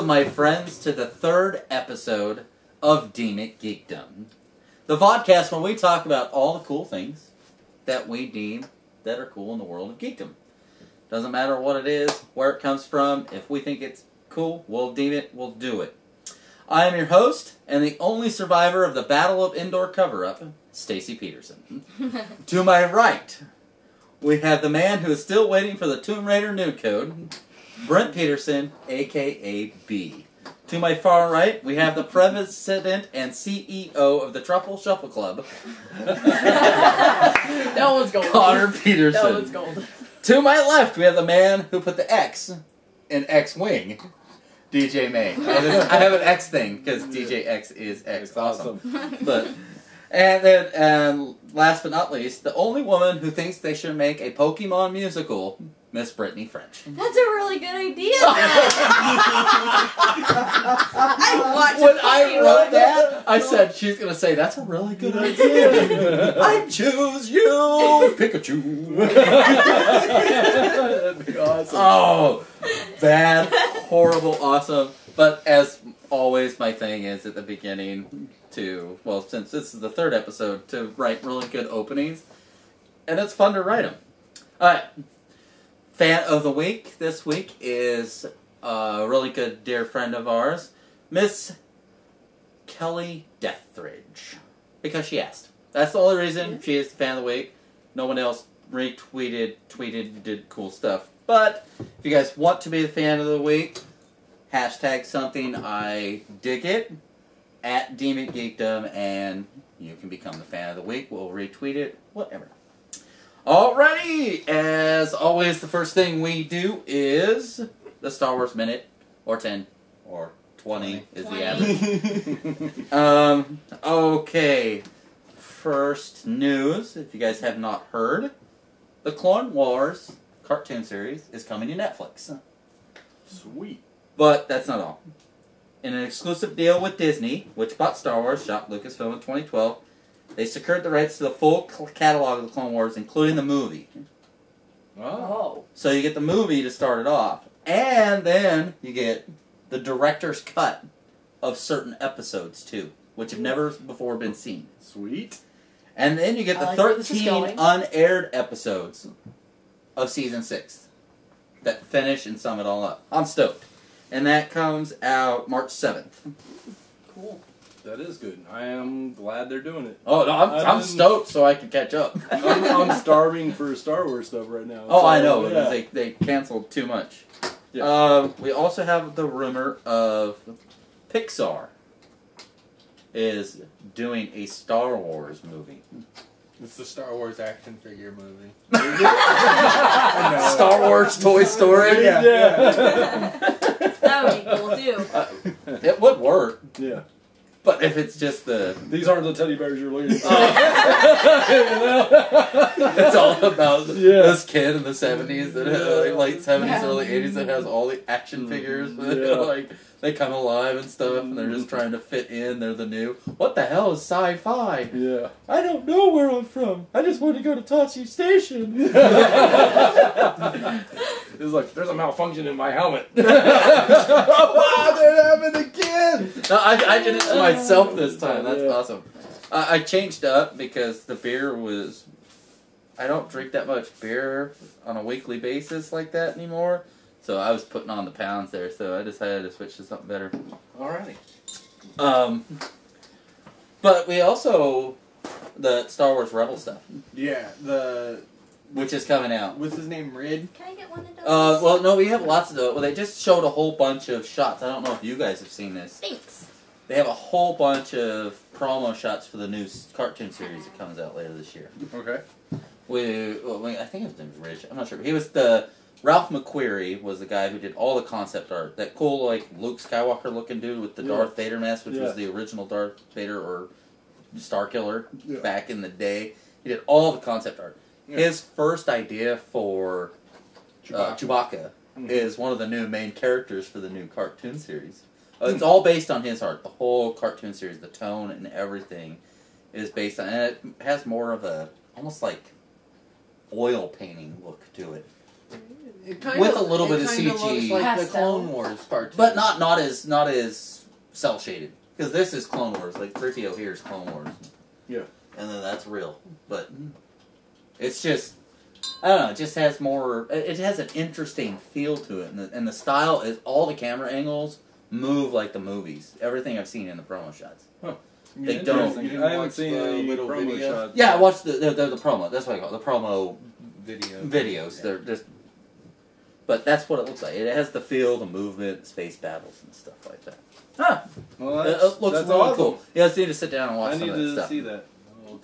Welcome, my friends, to the third episode of Deem Geekdom, the podcast where we talk about all the cool things that we deem that are cool in the world of geekdom. Doesn't matter what it is, where it comes from. If we think it's cool, we'll deem it, we'll do it. I am your host, and the only survivor of the Battle of Indoor Cover-Up, Stacy Peterson. To my right, we have the man who is still waiting for the Tomb Raider nude code, Brent Peterson, a.k.a. B. To my far right, we have the president and CEO of the Truffle Shuffle Club. That one's gold. Connor Peterson. That one's gold. To my left, we have the man who put the X in X-Wing, DJ May. I have an X thing, because DJ X is X. Awesome. And then, last but not least, the only woman who thinks they should make a Pokemon musical, Miss Brittany French. That's a really good idea. I watched When I wrote that, I said, she's going to say, that's a really good idea. I choose you, Pikachu. That'd be awesome. Oh, bad, horrible, awesome. But as always, my thing is at the beginning to, well, since this is the third episode, to write really good openings. And it's fun to write them. Alright. Fan of the week this week is a really good dear friend of ours, Miss Kelly Deathridge. Because she asked. That's the only reason she is the fan of the week. No one else retweeted, tweeted, did cool stuff. But if you guys want to be the fan of the week, hashtag something I dig it at Deem Geekdom, and you can become the fan of the week. We'll retweet it, whatever. Alrighty, as always, the first thing we do is the Star Wars Minute, or 10, or 20 is the average. Okay, first news, if you guys have not heard, the Clone Wars cartoon series is coming to Netflix. Sweet. But that's not all. In an exclusive deal with Disney, which bought Star Wars, shot Lucasfilm in 2012, they secured the rights to the full catalog of the Clone Wars, including the movie. Oh. So you get the movie to start it off, and then you get the director's cut of certain episodes, too, which have never before been seen. Sweet. And then you get the I like where this is 13 going. unaired episodes of Season 6 that finish and sum it all up. I'm stoked. And that comes out March 7th. Cool. That is good. I am glad they're doing it. Oh, no, I'm stoked so I can catch up. I'm starving for Star Wars stuff right now. Oh, so, I know, yeah. because they canceled too much. Yeah. We also have the rumor of Pixar is doing a Star Wars movie. It's the Star Wars action figure movie. Star Wars Toy Story? Yeah. That would be cool too. It would work, Yeah. but if it's just the... These aren't the teddy bears you're looking for. It's all about Yeah. this kid in the 70s, that late 70s, early 80s, that has all the action figures. Yeah. Like, they come alive and stuff, and they're just trying to fit in. They're the new... What the hell is sci-fi? Yeah. I don't know where I'm from. I just want to go to Tosche Station. It's like, there's a malfunction in my helmet. Wow, that happened again! No, I did it to myself this time. That's Yeah. awesome. I changed up because the beer was... I don't drink that much beer on a weekly basis like that anymore. So I was putting on the pounds there, so I decided to switch to something better. Alrighty. But we also... The Star Wars Rebel stuff, Yeah, which is coming out. what's his name, Rid? Can I get one of those? Well, no, we have lots of those. Well, they just showed a whole bunch of shots. I don't know if you guys have seen this. Thanks. They have a whole bunch of promo shots for the new cartoon series that comes out later this year. Okay. I think his name was Rich. I'm not sure. He was Ralph McQuarrie was the guy who did all the concept art. That cool, like, Luke Skywalker looking dude with the Darth Vader mask, which was the original Darth Vader or Starkiller back in the day. He did all the concept art. Yeah. His first idea for Chewbacca is one of the new main characters for the new cartoon series. It's all based on his art. The whole cartoon series, the tone and everything is based on... And it has more of a, almost like, oil painting look to it. It kinda, With a little bit of it kinda CG. looks like the Pastel. Clone Wars cartoon. but not as cell shaded, because this is Clone Wars. Like 3PO here is Clone Wars. Yeah. And then that's real, but it's just, I don't know. It just has more. It has an interesting feel to it, and the style is all the camera angles move like the movies. Everything I've seen in the promo shots. They don't. I haven't seen the any little promo video? shots. Yeah, I watched the promo. That's what I call it, the promo Video. videos. Yeah. They're just, but that's what it looks like. It has the feel, the movement, space battles, and stuff like that. Huh. Well, It looks that's really awesome. cool. Yeah, I just need to sit down and watch I some need of that to stuff. see that.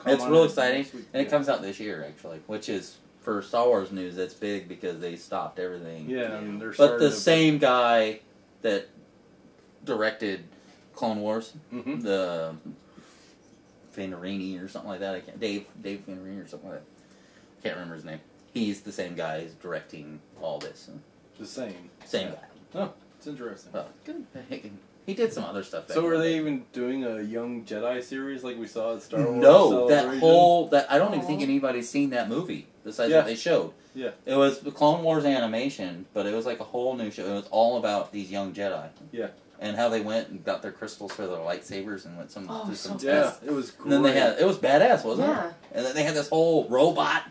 It's real exciting, and it comes out this year actually, which is for Star Wars news. That's big because they stopped everything. Yeah, and they're But starting the to- same guy that directed Clone Wars, Mhm. the Finerini or something like that. I can't. Dave Finerini or something like that. Can't remember his name. He's the same guy who's directing all this. The same. Same guy. Oh, it's interesting. Well, he did some other stuff. So back are in the they day. even doing a Young Jedi series like we saw at Star Wars? No, that Celebration? whole I don't even Aw. think anybody's seen that movie besides Yeah. what they showed. Yeah. It was the Clone Wars animation, but it was like a whole new show. It was all about these young Jedi. Yeah. And how they went and got their crystals for their lightsabers and went Oh, through some so Yeah, tests. it was great. And then they had it was badass, wasn't Yeah. it? And then they had this whole robot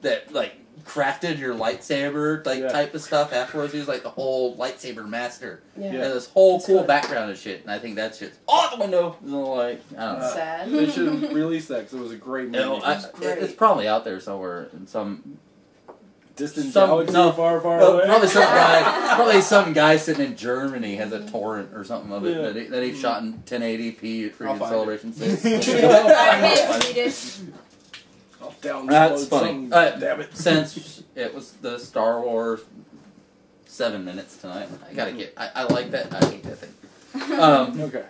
that like crafted your lightsaber Yeah. type of stuff afterwards. He was like the whole lightsaber master. Yeah. And this whole That's cool good. background and shit. And I think that shit's out the window. So, like I don't know. Sad. They should release that because it was a great movie. No, It's great. it's probably out there somewhere in some Distant some- galaxy, no. far, far well, away. probably some guy sitting in Germany has a torrent or something of it Yeah. that he shot in 1080p at I'll freaking find Celebration 6. Alright, Swedish. I'll download That's funny. some- damn it. Since it was the Star Wars 7 minutes tonight, I gotta get. I like that. I hate that thing. Okay.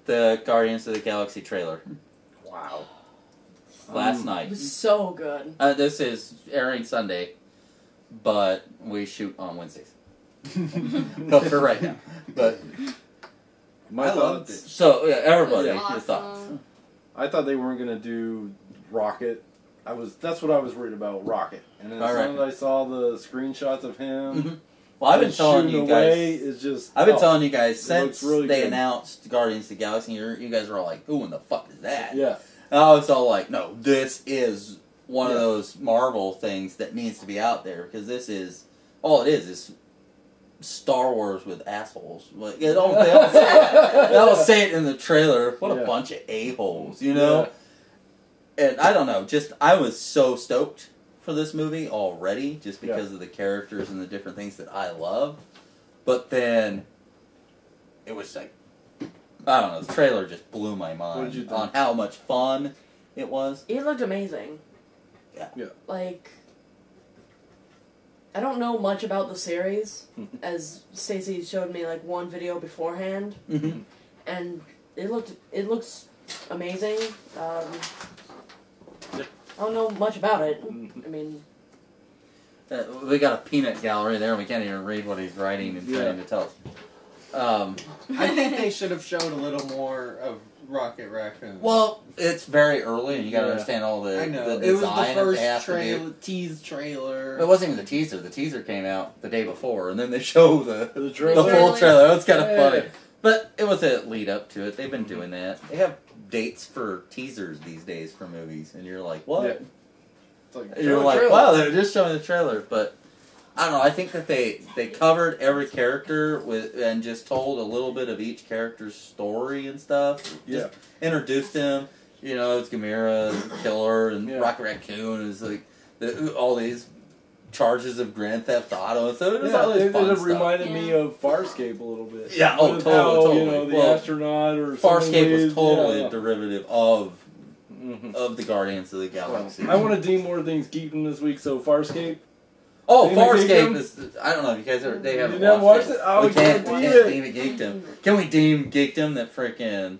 The Guardians of the Galaxy trailer Wow. last It night. was so good. This is airing Sunday, but we shoot on Wednesdays. But for right now. But My I loved thoughts. it. so yeah, everybody, It was your thoughts. awesome. I thought they weren't gonna do Rocket. That's what I was worried about, Rocket. And then as All soon as I saw the screenshots of him, Mhm. Well, I've been telling shooting you away, guys. it's just. I've been oh, telling you guys it since looks really they good. announced Guardians of the Galaxy. You guys are all like, "Who in the fuck is that?" Yeah. And I was all like, "No, this is one of Yeah. those Marvel things that needs to be out there because this is all it is Star Wars with assholes." Like, they all say it in the trailer. What a Yeah. bunch of a-holes, you know? And I don't know, just I was so stoked for this movie already, just because of the characters and the different things that I love. But then it was like, I don't know, the trailer just blew my What did mind you think? on how much fun it was. It looked amazing. Yeah. Yeah. Like, I don't know much about the series, as Stacey showed me like one video beforehand, Mm-hmm. and it looks amazing. I don't know much about it. I mean, We got a peanut gallery there, and we can't even read what he's writing and trying to tell us. I think they should have showed a little more of Rocket Raccoon. Well, it's very early, and you got to Yeah. understand all the I know. the It was design the that first they have to do. tease trailer. It wasn't even the teaser. The teaser came out the day before, and then they show the The the trailer. full Really? trailer. That's kind of Yeah. funny. But it was a lead up to it. They've been doing that. They have dates for teasers these days for movies, and you're like, what? Yeah. It's like, And you're show like, a trailer. wow, they're just showing the trailer. But I don't know. I think that they covered every character with and just told a little bit of each character's story and stuff. Just introduced them. You know, it's Gamera, Killer, and Yeah. Rocket Raccoon is like all these charges of Grand Theft Auto and stuff. It was Yeah, all this it fun have stuff. reminded me Yeah. of Farscape a little bit. Yeah, oh, With totally, how, You know, totally. the Well, astronaut or something Farscape was weird, totally yeah. a derivative of Mhm. the Guardians of the Galaxy. I want to do more things Geekdom this week, so Farscape. Oh, Deem it Farscape Geekdom? is. I don't know if you guys they You haven't never watched watched it? Oh, we we can't can't deem it. deem it Geekdom. Can we deem Geekdom that freaking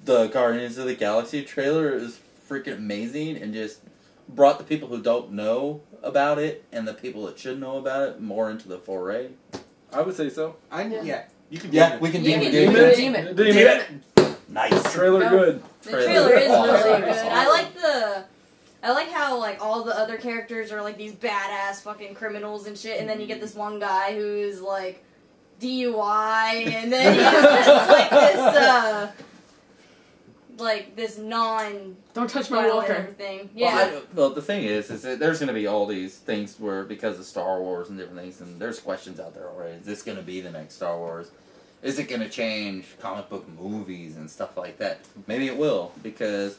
the Guardians of the Galaxy trailer is freaking amazing and just brought the people who don't know about it and the people that should know about it more into the foray? I would say so. Yeah. You can Yeah, do it. we can You deem can it deem Geekdom. it. Deem it. Deem Deem it. Nice. Trailer Go. good. The Trailer. trailer is Awesome. really good. Awesome. I like how like all the other characters are like these badass fucking criminals and shit, and then you get this one guy who's like DUI, and then he's just like this non. Don't touch my violent walker. everything. Yeah. Well, the thing is that there's going to be all these things where, because of Star Wars and different things, and there's questions out there already. Is this going to be the next Star Wars? Is it going to change comic book movies and stuff like that? Maybe it will, because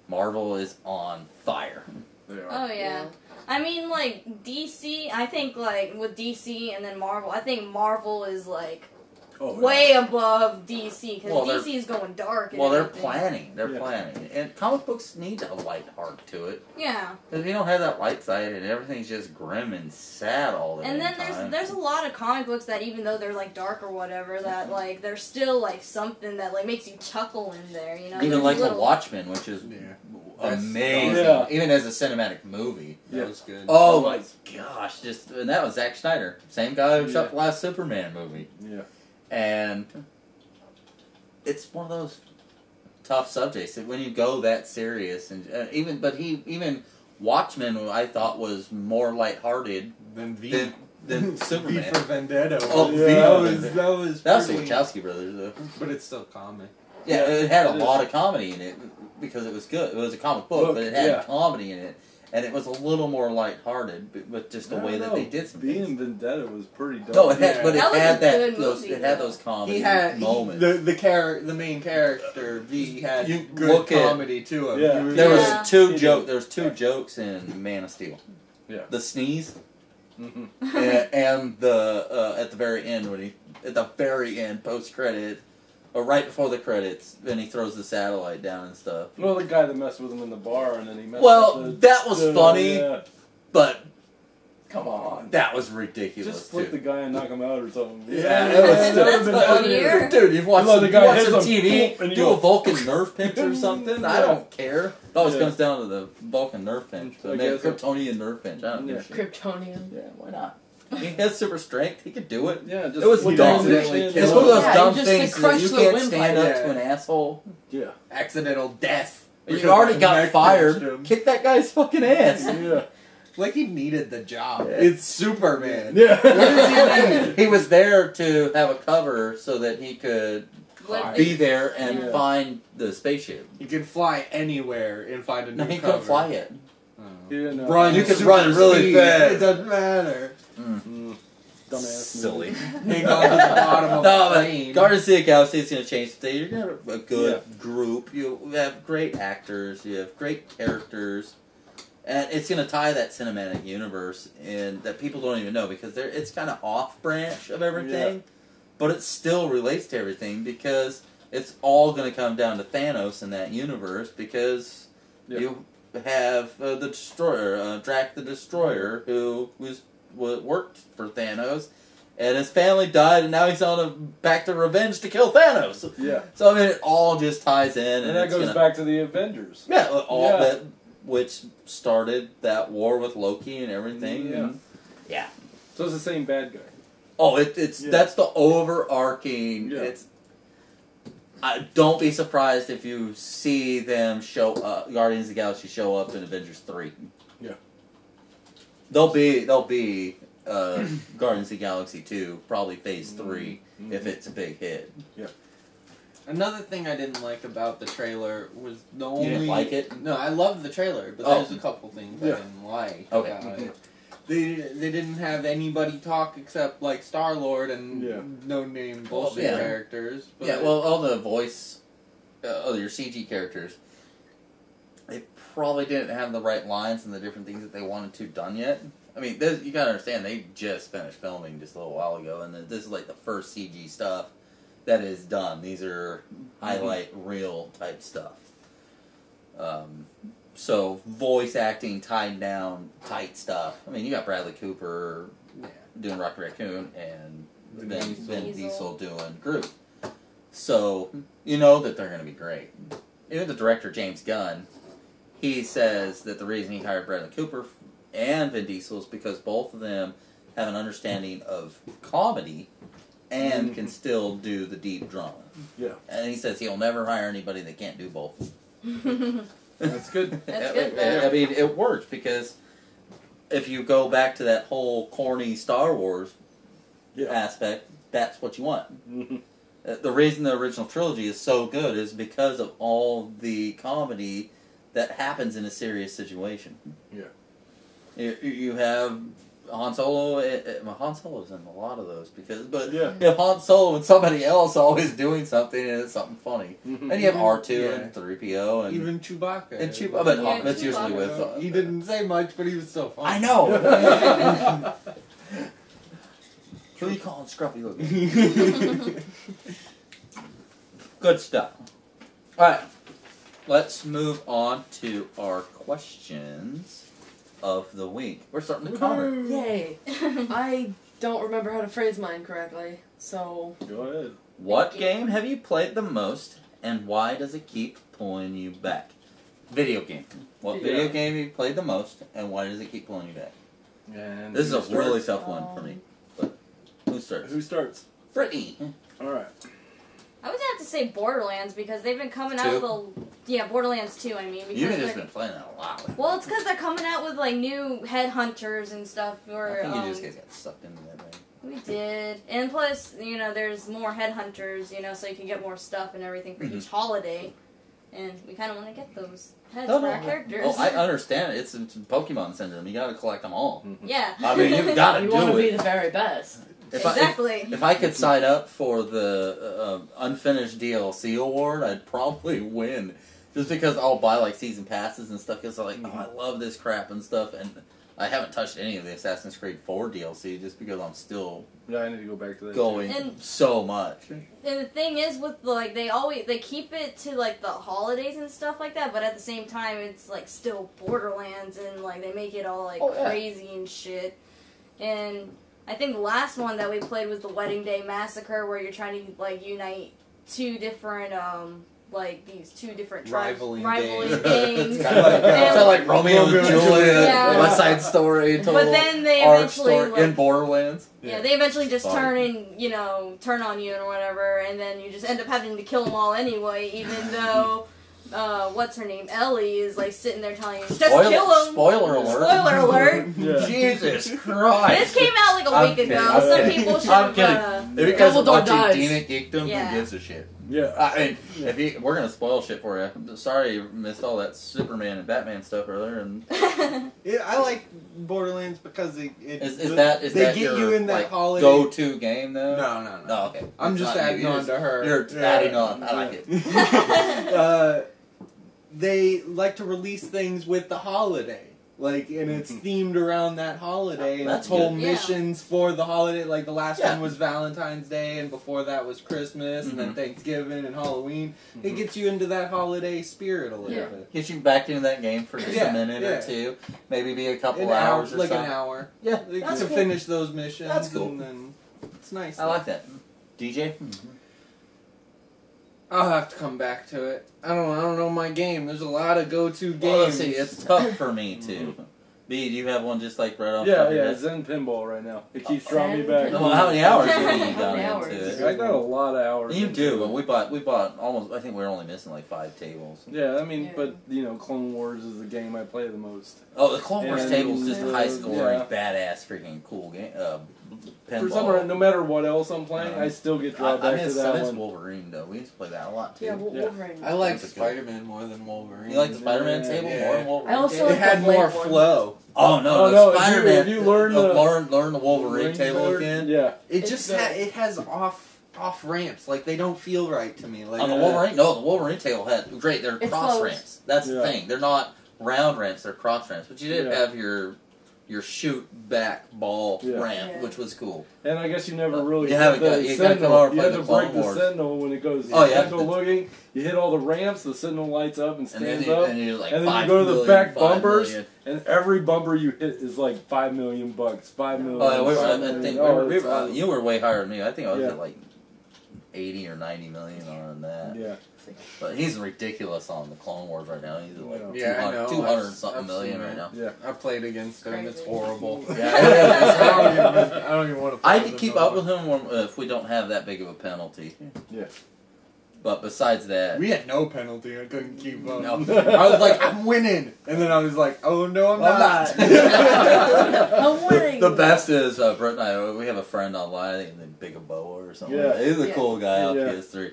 Marvel is on fire. They are. Oh yeah. I mean, like DC. I think like with DC and then Marvel. I think Marvel is like way above DC because Well, DC is going dark. And Well, they're everything. planning. They're planning. And comic books need a light heart to it. Yeah. If you don't have that light side and everything's just grim and sad all the And then time. there's a lot of comic books that even though they're like dark or whatever, that like there's still like something that like makes you chuckle in there. You know. Even There's like The little- Watchmen, which is amazing. Yeah. Even as a cinematic movie. That was good. Oh my gosh! And that was Zack Snyder, same guy who shot the last Superman movie. Yeah. And it's one of those tough subjects that when you go that serious, and even Watchmen, I thought was more lighthearted Then V. than V Superman. for Vendetta. Oh, was- V that for was Vendetta. that was. That's the pretty- Wachowski brothers, though. But it's still comic. Yeah, it had a it lot is. of comedy in it because it was good. It was a comic book, but it had comedy in it. And it was a little more lighthearted, with just the way that they did some V things. and Vendetta was pretty dope. No, it had, but it That was had a that good those movie, it had though. those comedy He had moments. the main character V had You good look at- comedy to him. Yeah. He was- There Yeah. was two He joke. did. There was two jokes in Man of Steel. Yeah. The sneeze Mm-hmm. and the at the very end post credit or right before the credits, then he throws the satellite down and stuff. Well, the guy that messed with him in the bar, and then he messed Well, up that was funny, Yeah. but come on, that was ridiculous. Just flip too. the guy and knock him out or something. Yeah, it was That's still funnier. Dude, you've watched You let some, the guy hit some some TV, and you do go- a Vulcan nerve pinch or something. I Yeah. don't care. It always Yeah. comes down to the Vulcan nerve pinch. So I maybe guess so. Kryptonian nerve pinch. I don't give a shit. Kryptonian. Yeah, why not? He has super strength. He could do it. Yeah, just It was flip dumb. the Accidentally shit. kill It's one of those Yeah, dumb you just, things like, that crush you the can't stand windpipe. up to an asshole. Yeah. accidental death. You Because already my got neck fired. pinched him. Kick that guy's fucking ass. Yeah. Like he needed the job. Yeah. It's Superman. Yeah. What does he need? He was there to have a cover so that he could What- be there and Yeah. find the spaceship. You can fly anywhere and find a new No, he cover. couldn't fly it. Oh. Yeah, no. Run. You can super run really speed. fast. It doesn't matter. Dumbass. Silly. Hang on to the bottom of No, the but plane. Guardians of the Galaxy is going to change things. You're going to have a good Yeah. group. You have great actors. You have great characters. And it's going to tie that cinematic universe in that people don't even know because it's kind of off branch of everything. But it still relates to everything because it's all going to come down to Thanos in that universe because you have the Destroyer, Drac the Destroyer, who worked for Thanos, and his family died, and now he's on back to revenge to kill Thanos. Yeah. So I mean, it all just ties in, And that it's goes gonna- back to the Avengers. Yeah, all Yeah. that, which started that war with Loki and everything. Yeah. And, yeah. So it's the same bad guy. Oh, it's Yeah. that's the overarching. Yeah. Don't be surprised if you see them show up, Guardians of the Galaxy show up in Avengers 3. Yeah. They'll be Guardians of the Galaxy 2, probably Phase 3, if it's a big hit. Another thing I didn't like about the trailer was the only. You didn't like it? No, I loved the trailer, but Oh. there's a couple things I Yeah. didn't like Okay. about it. They didn't have anybody talk except like Star-Lord and Yeah. no name bullshit yeah. characters. But Yeah, well, all the voice, your CG characters, they probably didn't have the right lines and the different things that they wanted to done yet. I mean, you gotta understand, they just finished filming just a little while ago, and this is like the first CG stuff that is done. These are highlight reel type stuff. So voice acting tied down, tight stuff. I mean, you got Bradley Cooper doing Rocket Raccoon and Vin Diesel doing Groot. So you know that they're going to be great. Even the director James Gunn, he says that the reason he hired Bradley Cooper and Vin Diesel is because both of them have an understanding of comedy and can still do the deep drama. Yeah. And he says he'll never hire anybody that can't do both. That's good. That's good. I mean, it works because if you go back to that whole corny Star Wars aspect, that's what you want. Mm-hmm. The reason the original trilogy is so good is because of all the comedy that happens in a serious situation. Yeah. You have Han Solo. Han Solo's in a lot of those but Yeah. you have Han Solo and somebody else always doing something and it's something funny. Mm-hmm. And you have R2 Yeah. and 3PO and Even Chewbacca. and Chewbacca, but Yeah, that's usually Chewbacca. with. He didn't say much, but he was still fun. I know. Who are you calling scruffy looking? Good stuff. Alright, let's move on to our questions of the week. We're starting to cover. Yay! I don't remember how to phrase mine correctly, so... Go ahead. What game have you played the most, and why does it keep pulling you back? Video game. What video game have you played the most, and why does it keep pulling you back? And This is who a starts? really tough one for me. But who starts? Who starts? Brittany. All right. I would have to say Borderlands because they've been coming out with Borderlands 2. I mean, because You've just been playing that a lot. well, it's because they're coming out with like new headhunters and stuff. Or I think you just guys got sucked into that, right? we did, and plus, there's more headhunters, so you can get more stuff and everything for each holiday, and we kind of want to get those heads for our characters. Oh, I understand. It's Pokemon syndrome. You got to collect them all. Yeah. I mean, you've got to You do want to be it. the very best. Exactly. If I could sign up for the unfinished DLC award, I'd probably win. Just because I'll buy like season passes and stuff. Because I'm like, I love this crap and stuff, and I haven't touched any of the Assassin's Creed 4 DLC just because I'm still I need to go back to that. going And- so much. And the thing is, with like they keep it to like the holidays and stuff like that, but at the same time, it's like still Borderlands, and like they make it all like crazy and shit. And I think the last one that we played was the Wedding Day Massacre, where you're trying to like unite two different these two different Rivaling gangs. It's kind of like Romeo and Juliet, Yeah. West Side Story, total But then they art eventually story in Borderlands. Yeah, they eventually just Sorry. turn on you and whatever, and then you just end up having to kill them all anyway, even though, what's her name, Ellie, is like sitting there telling you, just kill them! Spoiler alert. Spoiler alert! Yeah. Jesus Christ. This came out like a week ago. I'm Some kidding. people should I'm kidding. have, If you guys are Dumbledore watching dies. Deem at Geekdom, Yeah. who gives a shit? Yeah. I mean, we're gonna spoil shit for you. Sorry you missed all that Superman and Batman stuff earlier. And Yeah, I like Borderlands because is they that get your, you in that like, holiday. go-to game though? No. No, okay. I'm It's just not adding you. on to her. You're adding on. I like it. They like to release things with the holiday. Like, and it's themed around that holiday, and That's it's whole good. missions for the holiday. Like, the last Yeah. one was Valentine's Day, and before that was Christmas, and then Thanksgiving and Halloween. It gets you into that holiday spirit a little bit. Get you back into that game for just a minute or two. Maybe be a couple hours or like something. an hour. Yeah, Like, that's to cool. finish those missions. That's cool. And then it's nice. I like that. DJ? I'll have to come back to it. I don't know my game. There's a lot of go-to games. Well, let's see. It's tough for me too. B, do you have one just like right off? the top Yeah, of your yeah, head? Zen Pinball right now. It keeps drawing me back. Well, how many hours have you How got many into hours? it? I got a lot of hours. You into do, it. but we bought almost. I think we're only missing like 5 tables. Yeah, I mean, Yeah. but Clone Wars is the game I play the most. Oh, the Clone Wars And, table is just a high scoring, yeah. badass, freaking cool game. Pinball. For some reason, no matter what else I'm playing, I still get drawn I back to miss that one. Wolverine though. We used to play that a lot too. Yeah, Yeah. Wolverine. I like That's a good- Spider-Man more than Wolverine. You like the Spider-Man Yeah, table yeah. more than Wolverine? I also table? It like had the blade more one. flow. Oh no, Oh, the no, if Spider-Man. you learn the- learn the Wolverine table better? again. Yeah. It It's just the- it has off ramps. Like, they don't feel right to me. Like On the Wolverine, no, the Wolverine table had great. They're It cross floats. ramps. That's the Yeah. thing. They're not round ramps. They're cross ramps. But you did Yeah. have your shoot back ball Yeah. ramp, Yeah. which was cool. And I guess you never really You hit haven't the got- you gotta come Sentinel. over and You play have the to break Clone the Wars. Sentinel when it goes. Oh, yeah. Sentinel looking. You hit all the ramps. The Sentinel lights up and And then stands you, up. and you're like and then 5 you go to the million, back 5 bumpers, million. and every bumper you hit is like $5 million, $5 million. Oh, yeah, we were, $5 I million. think Oh, we it's were, awesome. you were way higher than me. I think I was Yeah. at like 80 or 90 million on that. Yeah. But he's ridiculous on the Clone Wars right now. He's at like Yeah, I know. 200 I've something million seen right now. Yeah. I played against him. It's Crazy. horrible. Yeah, it is. I don't even want to. I can keep up with him if we don't have that big of a penalty. Yeah. But besides that, We had no penalty. I couldn't keep up. No. I was like, I'm winning. And then I was like, oh no, I'm not. I'm winning. the best is Brett and I. We have a friend online. I think his name's Big Aboa or something. Yeah. He's a Yeah. cool guy on Yeah. PS3,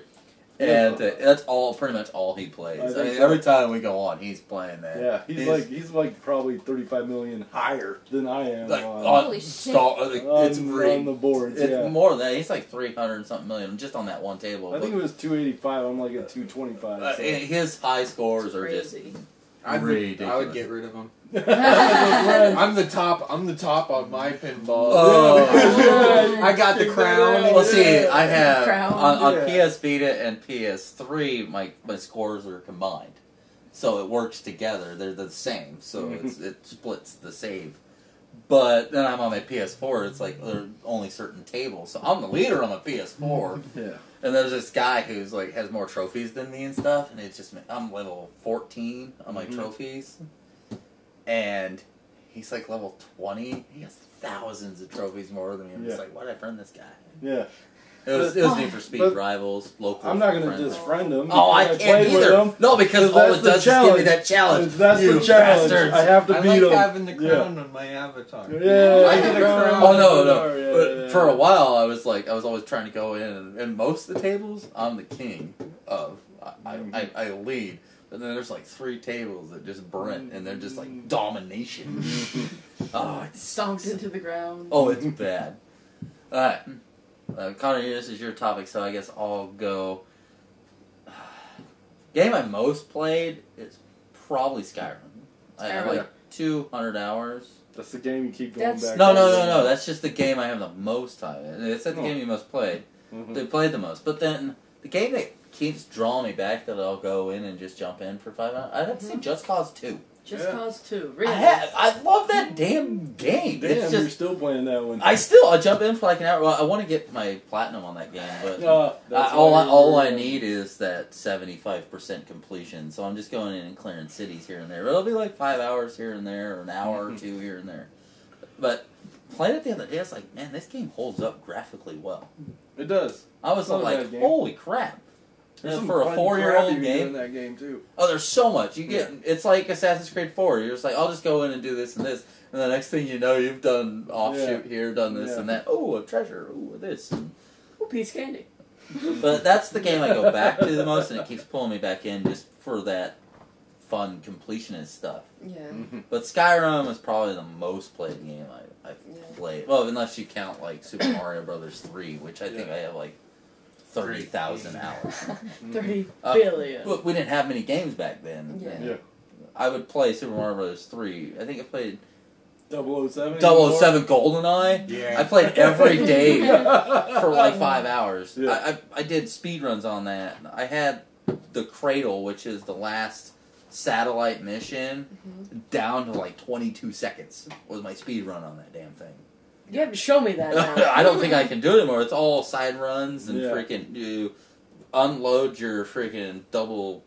and that's pretty much all he plays. I I think mean, so. every time we go on, he's playing that. Yeah, he's like probably 35 million higher than I am Like on, Holy shit. it's on the boards. It's Yeah, more than that. He's like 300 and something million just on that one table. I think it was 285. I'm like at 225. So. His high scores are just Crazy. I ridiculous. would get rid of him. Yeah. I'm the top on my pinball. Oh. I got the crown. Well, see, I have Crown. on Yeah. PS Vita and PS3, my scores are combined, so it works together. They're the same, so it splits the save. But then I'm on my PS4. It's like there are only certain tables, so I'm the leader on my PS4. Yeah. And there's this guy who's like has more trophies than me and stuff, and it's just I'm level 14 on my trophies, and he's like level 20. He has thousands of trophies more than me. I'm just Yeah. like, why did I friend this guy? Yeah. It was Need for Speed But Rivals, local. I'm not going to friends. disfriend him. Oh, I because can't played with either. him. No, because all that's it the does is give me challenge. that challenge. That's You the challenge. bastards. I have to I beat like him. having the crown on my avatar. Yeah. I get a crown. Oh no, Yeah, But yeah, for a yeah. while, I was always trying to go in, and most of the tables, I'm the king of. I lead, but then there's like 3 tables that just Brent, and they're just like domination. Oh, it Stomped sucks. into the ground. Oh, it's bad. All right, Connor, this is your topic, so I guess I'll go. Game I most played is probably Skyrim. I have Skyrim. like 200 hours. That's the game you keep going That's- back No, to. no. That's just the game I have the most time. It's not the Oh. game you most played. Mhm. They played the most. But then the game that keeps drawing me back that I'll go in and just jump in for 5 hours, I'd have to say Just Cause 2. Just Yeah. Cause 2. Really? I love that damn game. Damn, It's you're just still playing that one. I jump in for like an hour. Well, I want to get my platinum on that game, but That's all why I you're- need is that 75% completion. So I'm just going in and clearing cities here and there. It'll be like 5 hours here and there, or an hour or 2 here and there. But playing it the other day, I was like, man, this game holds up graphically well. It does. I was It's not a like, bad game. holy crap. There's some For a fun 4-year-old crap you can do game. in that game too. Oh, there's so much. You get it's like Assassin's Creed 4. You're just like, I'll just go in and do this and this. And the next thing you know, you've done offshoot here, done this Yeah. and that. Oh, a treasure. Oh, this. Ooh, piece of candy. But that's the game I go back to the most, and it keeps pulling me back in just for that fun completionist stuff. Yeah. But Skyrim is probably the most played game I've Yeah. played. Well, unless you count like Super Mario Brothers 3, which I think Yeah. I have like 30,000 hours. 30 Uh, billion. But we didn't have many games back then. Yeah. Yeah. I would play Super Mario Brothers 3. I think I played 007. 007 GoldenEye. Yeah. I played every day for like 5 hours. Yeah. I did speedruns on that. I had the Cradle, which is the last satellite mission, down to like 22 seconds was my speed run on that damn thing. You have to show me that now. I don't think I can do it anymore. It's all side runs and Yeah. freaking you unload your freaking double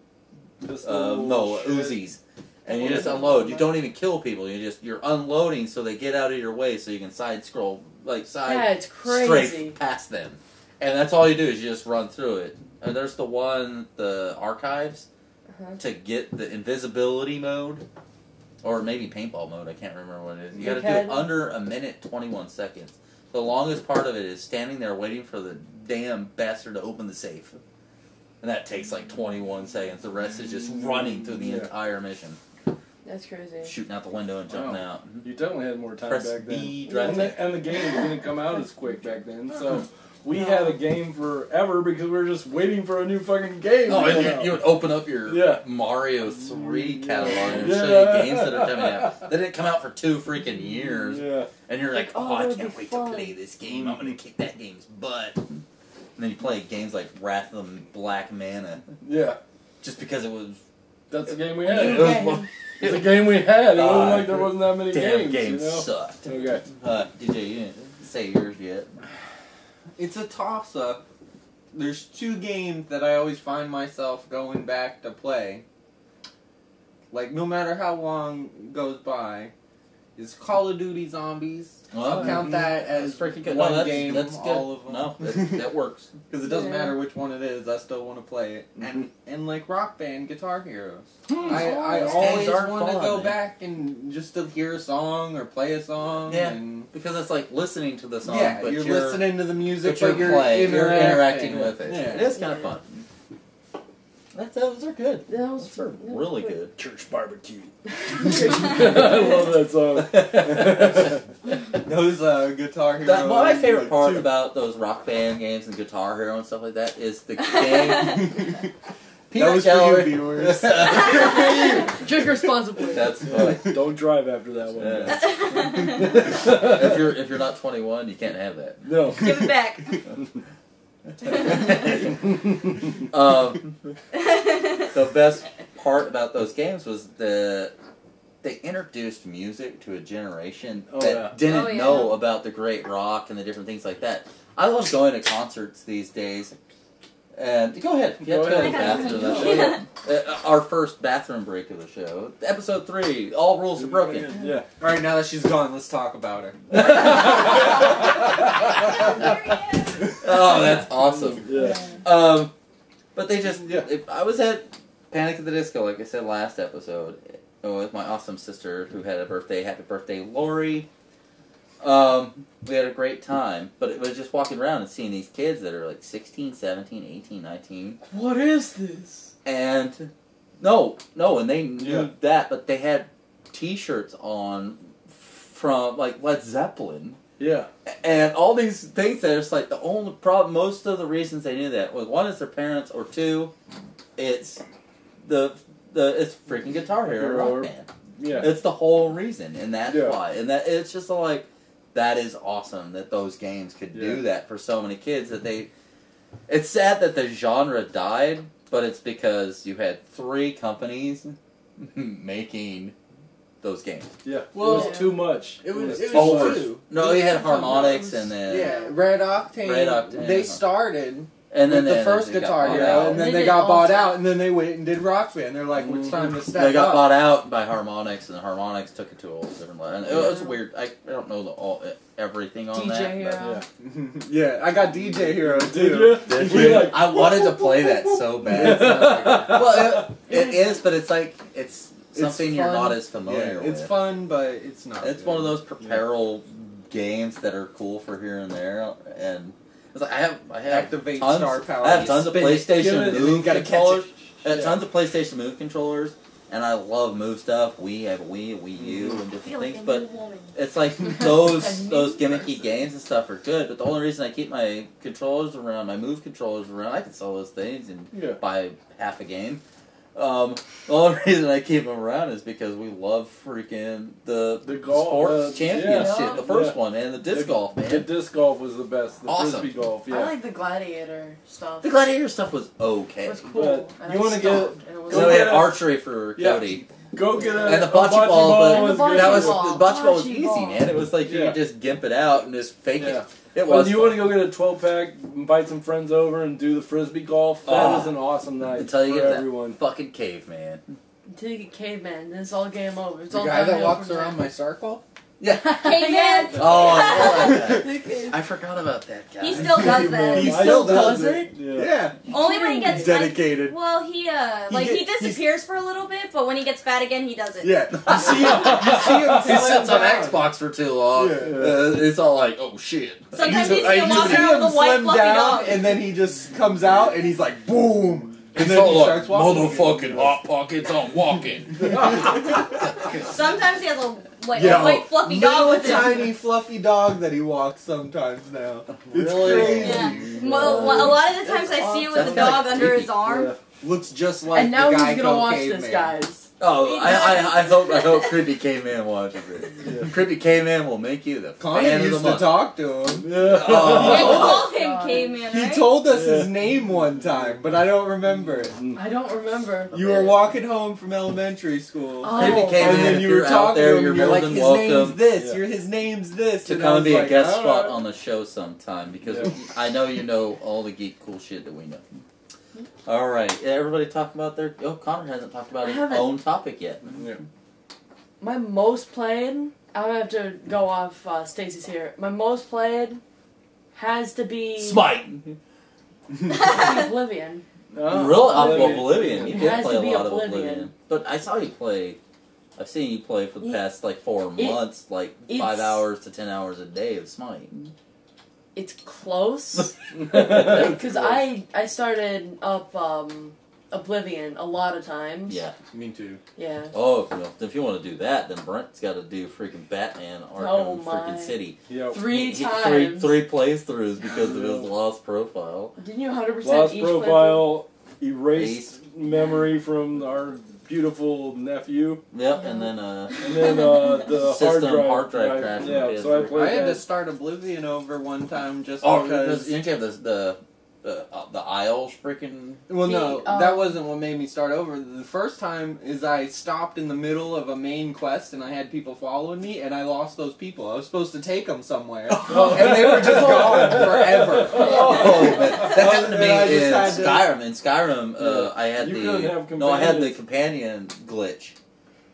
Uzis. And you just unload. You don't even kill people. You're unloading so they get out of your way so you can side scroll Yeah, it's crazy. straight past them. And that's all you do is you just run through it. And there's the archives to get the invisibility mode. Or maybe paintball mode, I can't remember what it is. You gotta do it under a minute 21 seconds. The longest part of it is standing there waiting for the damn bastard to open the safe. And that takes like 21 seconds. The rest is just running through the entire mission. That's crazy. Shooting out the window and jumping out. You definitely had more time Press back then. B, And drive the game didn't come out as quick back then, so we had a game forever because we were just waiting for a new fucking game. Oh, to come and out. you would open up your Yeah. Mario 3 catalog and Yeah. show you games that are coming out. They didn't come out for 2 freaking years. Yeah. And you're like, Like, oh, I that'd can't be wait fun. to play this game. I'm going to kick that game's butt. And then you play games like Wrath of the Black Mana. Yeah. Just because it was... That's the game we Yeah. had. It was game. It's the game we had. It wasn't like there wasn't that many damn games. games You know? sucked. Okay. DJ, you didn't say yours yet. It's a toss-up. There's 2 games that I always find myself going back to play. Like, no matter how long goes by, is Call of Duty Zombies. Well, I'll count that as freaking good. one No, that's, game, that's good. all of them. No, that works. Because it doesn't Yeah. matter which one it is, I still want to play it. Mm-hmm. And like Rock Band, Guitar Heroes. I Those always games are want to fun, go man. back and just to hear a song or play a song. Yeah. And Because it's like listening to the song, yeah, but you're listening to the music, but you're playing, you're interacting yeah. with it. Yeah. It is kind of fun. Those are good. That was Those are really good. Church barbecue. I love that song. Those Guitar Heroes. My favorite like, part too. about those Rock Band games and Guitar Hero and stuff like that is the game. That was for you, viewers. Drink responsibly. That's funny. Don't drive after that one. Yeah. If you're not 21, you can't have that. No. Give it back. The best part about those games was they introduced music to a generation that didn't know about the great rock and the different things like that. I love going to concerts these days. And go ahead. You have to go to the bathroom. Our first bathroom break of the show. Episode 3. All rules are broken. Yeah. Alright, now that she's gone, let's talk about her. Oh, that's awesome. Yeah. But they just, I was at Panic at the Disco, like I said last episode, with my awesome sister who had a birthday. Happy birthday, Lori. We had a great time, but it was just walking around and seeing these kids that are like 16, 17, 18, 19. What is this? And, no, and they knew that, but they had t-shirts on from, like, Led Zeppelin. Yeah. And all these things that it's like the only problem, most of the reasons they knew that was one, it's their parents, or two, it's it's freaking Guitar Hero Rock Band. Yeah. It's the whole reason, and that's Yeah. why. And that it's just like, that is awesome that those games could do that for so many kids that they. It's sad that the genre died, but it's because you had 3 companies making those games. Yeah. Well, it was too much. It was Over. two. No, you had Harmonix and then Yeah, Red Octane. Red Octane. They started and then with the they first got Guitar bought Hero, out. and then They they did got bought also- out, and then they went and did Rock Band. They're like, it's time to step They got up. bought out by Harmonix, and Harmonix took it to a whole different level. And it was weird. I don't know everything on DJ that. Hero. Yeah, I got DJ Hero too. Did you? But We like, I wanted to play that so bad. Well, it is, but it's like it's something you're fun. not as familiar with. It's fun, but it's not. It's good. one of those peripheral games that are cool for here and there, and it's like I have Activate tons, star power. I have tons of Spin it, give it, PlayStation and then Move you gotta catch controllers. it. I have tons of PlayStation Move controllers, and I love Move stuff. We have a Wii U, and different things, but it's like those gimmicky games and stuff are good. But the only reason I keep my controllers around, my Move controllers around, I can sell those things and buy half a game. The only reason I keep them around is because we love freaking the golf, sports championship, yeah. the first one, and the disc golf, man. The disc golf was the best. The Awesome. frisbee golf, I like the gladiator stuff. The gladiator stuff was okay. It was cool. But and you I wanna stopped, get- and it was So we had Yeah. archery for Cody. Go get a And the a bocce ball, but was bocce good. that was ball. the bocce ball was Bocce easy, ball. man. It was like you Yeah. could just gimp it out and just fake Yeah. it. It Well, was. you want to go get a 12-pack, invite some friends over, and do the frisbee golf? That is an awesome night Until you for get everyone. that fucking caveman. Until you get caveman, then it's all game over. It's The all guy that downhill walks from around there. my circle? Yeah. Caveman. Oh, I love that. I forgot about that guy. He still does that. He I still does does it? Yeah. Only when he gets Dedicated. Well, he disappears for a little bit, but when he gets fat again, he does it. Yeah. You see him He sits on down. Xbox for too long. Yeah. It's all like, oh shit. Sometimes you see I him just walking see around him with a white slim fluffy down, dog. and then he just comes out, and he's like, boom! And It's then all he like, starts walking. motherfucking hot pockets, I'm walking. Sometimes he has a Yeah. white fluffy dog Little with him. tiny fluffy dog that he walks sometimes now. It's Really? crazy. Yeah. Well, a lot of the times I see it with That's the dog kinda under creepy. his arm. Yeah. Looks just like And now the he's Geico gonna watch caveman. this, guys. Oh, I hope Creepy Caveman watches it. Yeah. Creepy Caveman will make you the Connie fan of the used to month. talk to him. Yeah. Oh. They called him God. caveman, He right? told us Yeah. his name one time, but I don't remember it. I don't remember. You were walking home from elementary school. Oh. Creepy And Caveman, then if you you're were out talking there, to him, you're and you're more like, than his name's welcome this, Yeah. his name's this. to And come I and was be a like, guest all spot right. on the show sometime because Yeah. I know you know all the geek cool shit that we know. All right, everybody talk about their. Oh, Connor hasn't talked about I his haven't. own topic yet. Yeah. My most played I'm gonna have to go off Stacy's here. My most played has to be Smite. Oblivion. Oh, Real Oblivion. Oblivion. You It did has play to a be lot of Oblivion. Oblivion. But I saw you play. I've seen you play for the Yeah. past like 4 months, like 5 It's- hours to 10 hours a day of Smite. It's close because I started up Oblivion a lot of times. Yeah. Me too. Yeah. Oh, if you want to do that, then Brent's got to do freaking Batman Arkham Oh, my. freaking City. Yep. Three He- times. Three playthroughs because of his lost profile. Didn't you 100% Lost each profile, erased Ace. memory from our beautiful nephew, Yep, Yeah. and then and then the System hard drive crashed in Yeah, the so I PS3. played I had to that. start Oblivion over one time just oh, because. didn't you have the Isles freaking? Well, no, The, that wasn't what made me start over. The first time is I stopped in the middle of a main quest and I had people following me and I lost those people. I was supposed to take them somewhere and they were just gone forever. Oh, man. That happened to me And I just in had to- Skyrim. In Skyrim, I had You couldn't have I had the companions. companion glitch,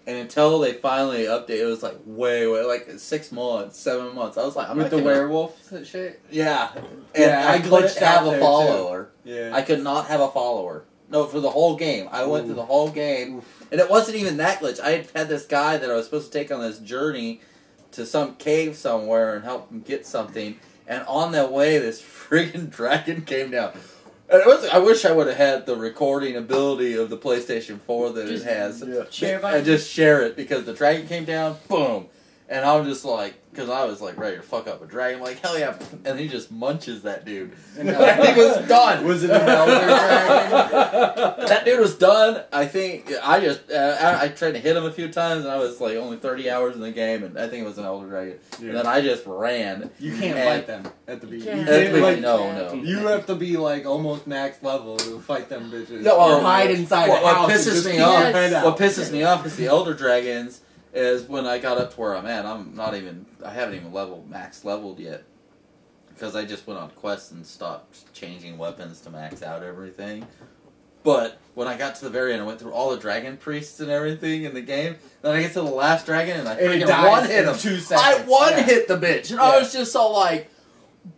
and until they finally updated, it was like way like 6 months, 7 months. I was like, I'm With not the gonna- werewolf shit? Yeah, and Yeah, I I couldn't glitched have out a there, follower. Yeah. I could not have a follower. No, for the whole game. I went through the whole game, and it wasn't even that glitch. I had this guy that I was supposed to take on this journey to some cave somewhere and help him get something, and on that way, this freaking dragon came down. And I wish I would have had the recording ability of the PlayStation 4 that Just- it has. Yeah. Share And button. just share it, because the dragon came down, boom. And I'm just like, because I was like ready to fuck up a dragon, like, hell yeah. And he just munches that dude. And That thing was done. Was it an elder dragon? That dude was done. I think I tried to hit him a few times, and I was like only 30 hours in the game, and I think it was an elder dragon. Yeah. And then I just ran. You can't And- fight them at the beginning. can't. You At the can't, beginning, like, no. You have to be like almost max level to fight them bitches. No, or hide inside what a house. and pisses just me keep your off. head out. What pisses me off is the elder dragons. Is when I got up to where I'm at. I haven't even max leveled yet, because I just went on quests and stopped changing weapons to max out everything. But when I got to the very end, I went through all the dragon priests and everything in the game. Then I get to the last dragon, and I And it freaking dies one hit in him. 2 I seconds. one Yeah. hit the bitch, and Yeah. I was just so like,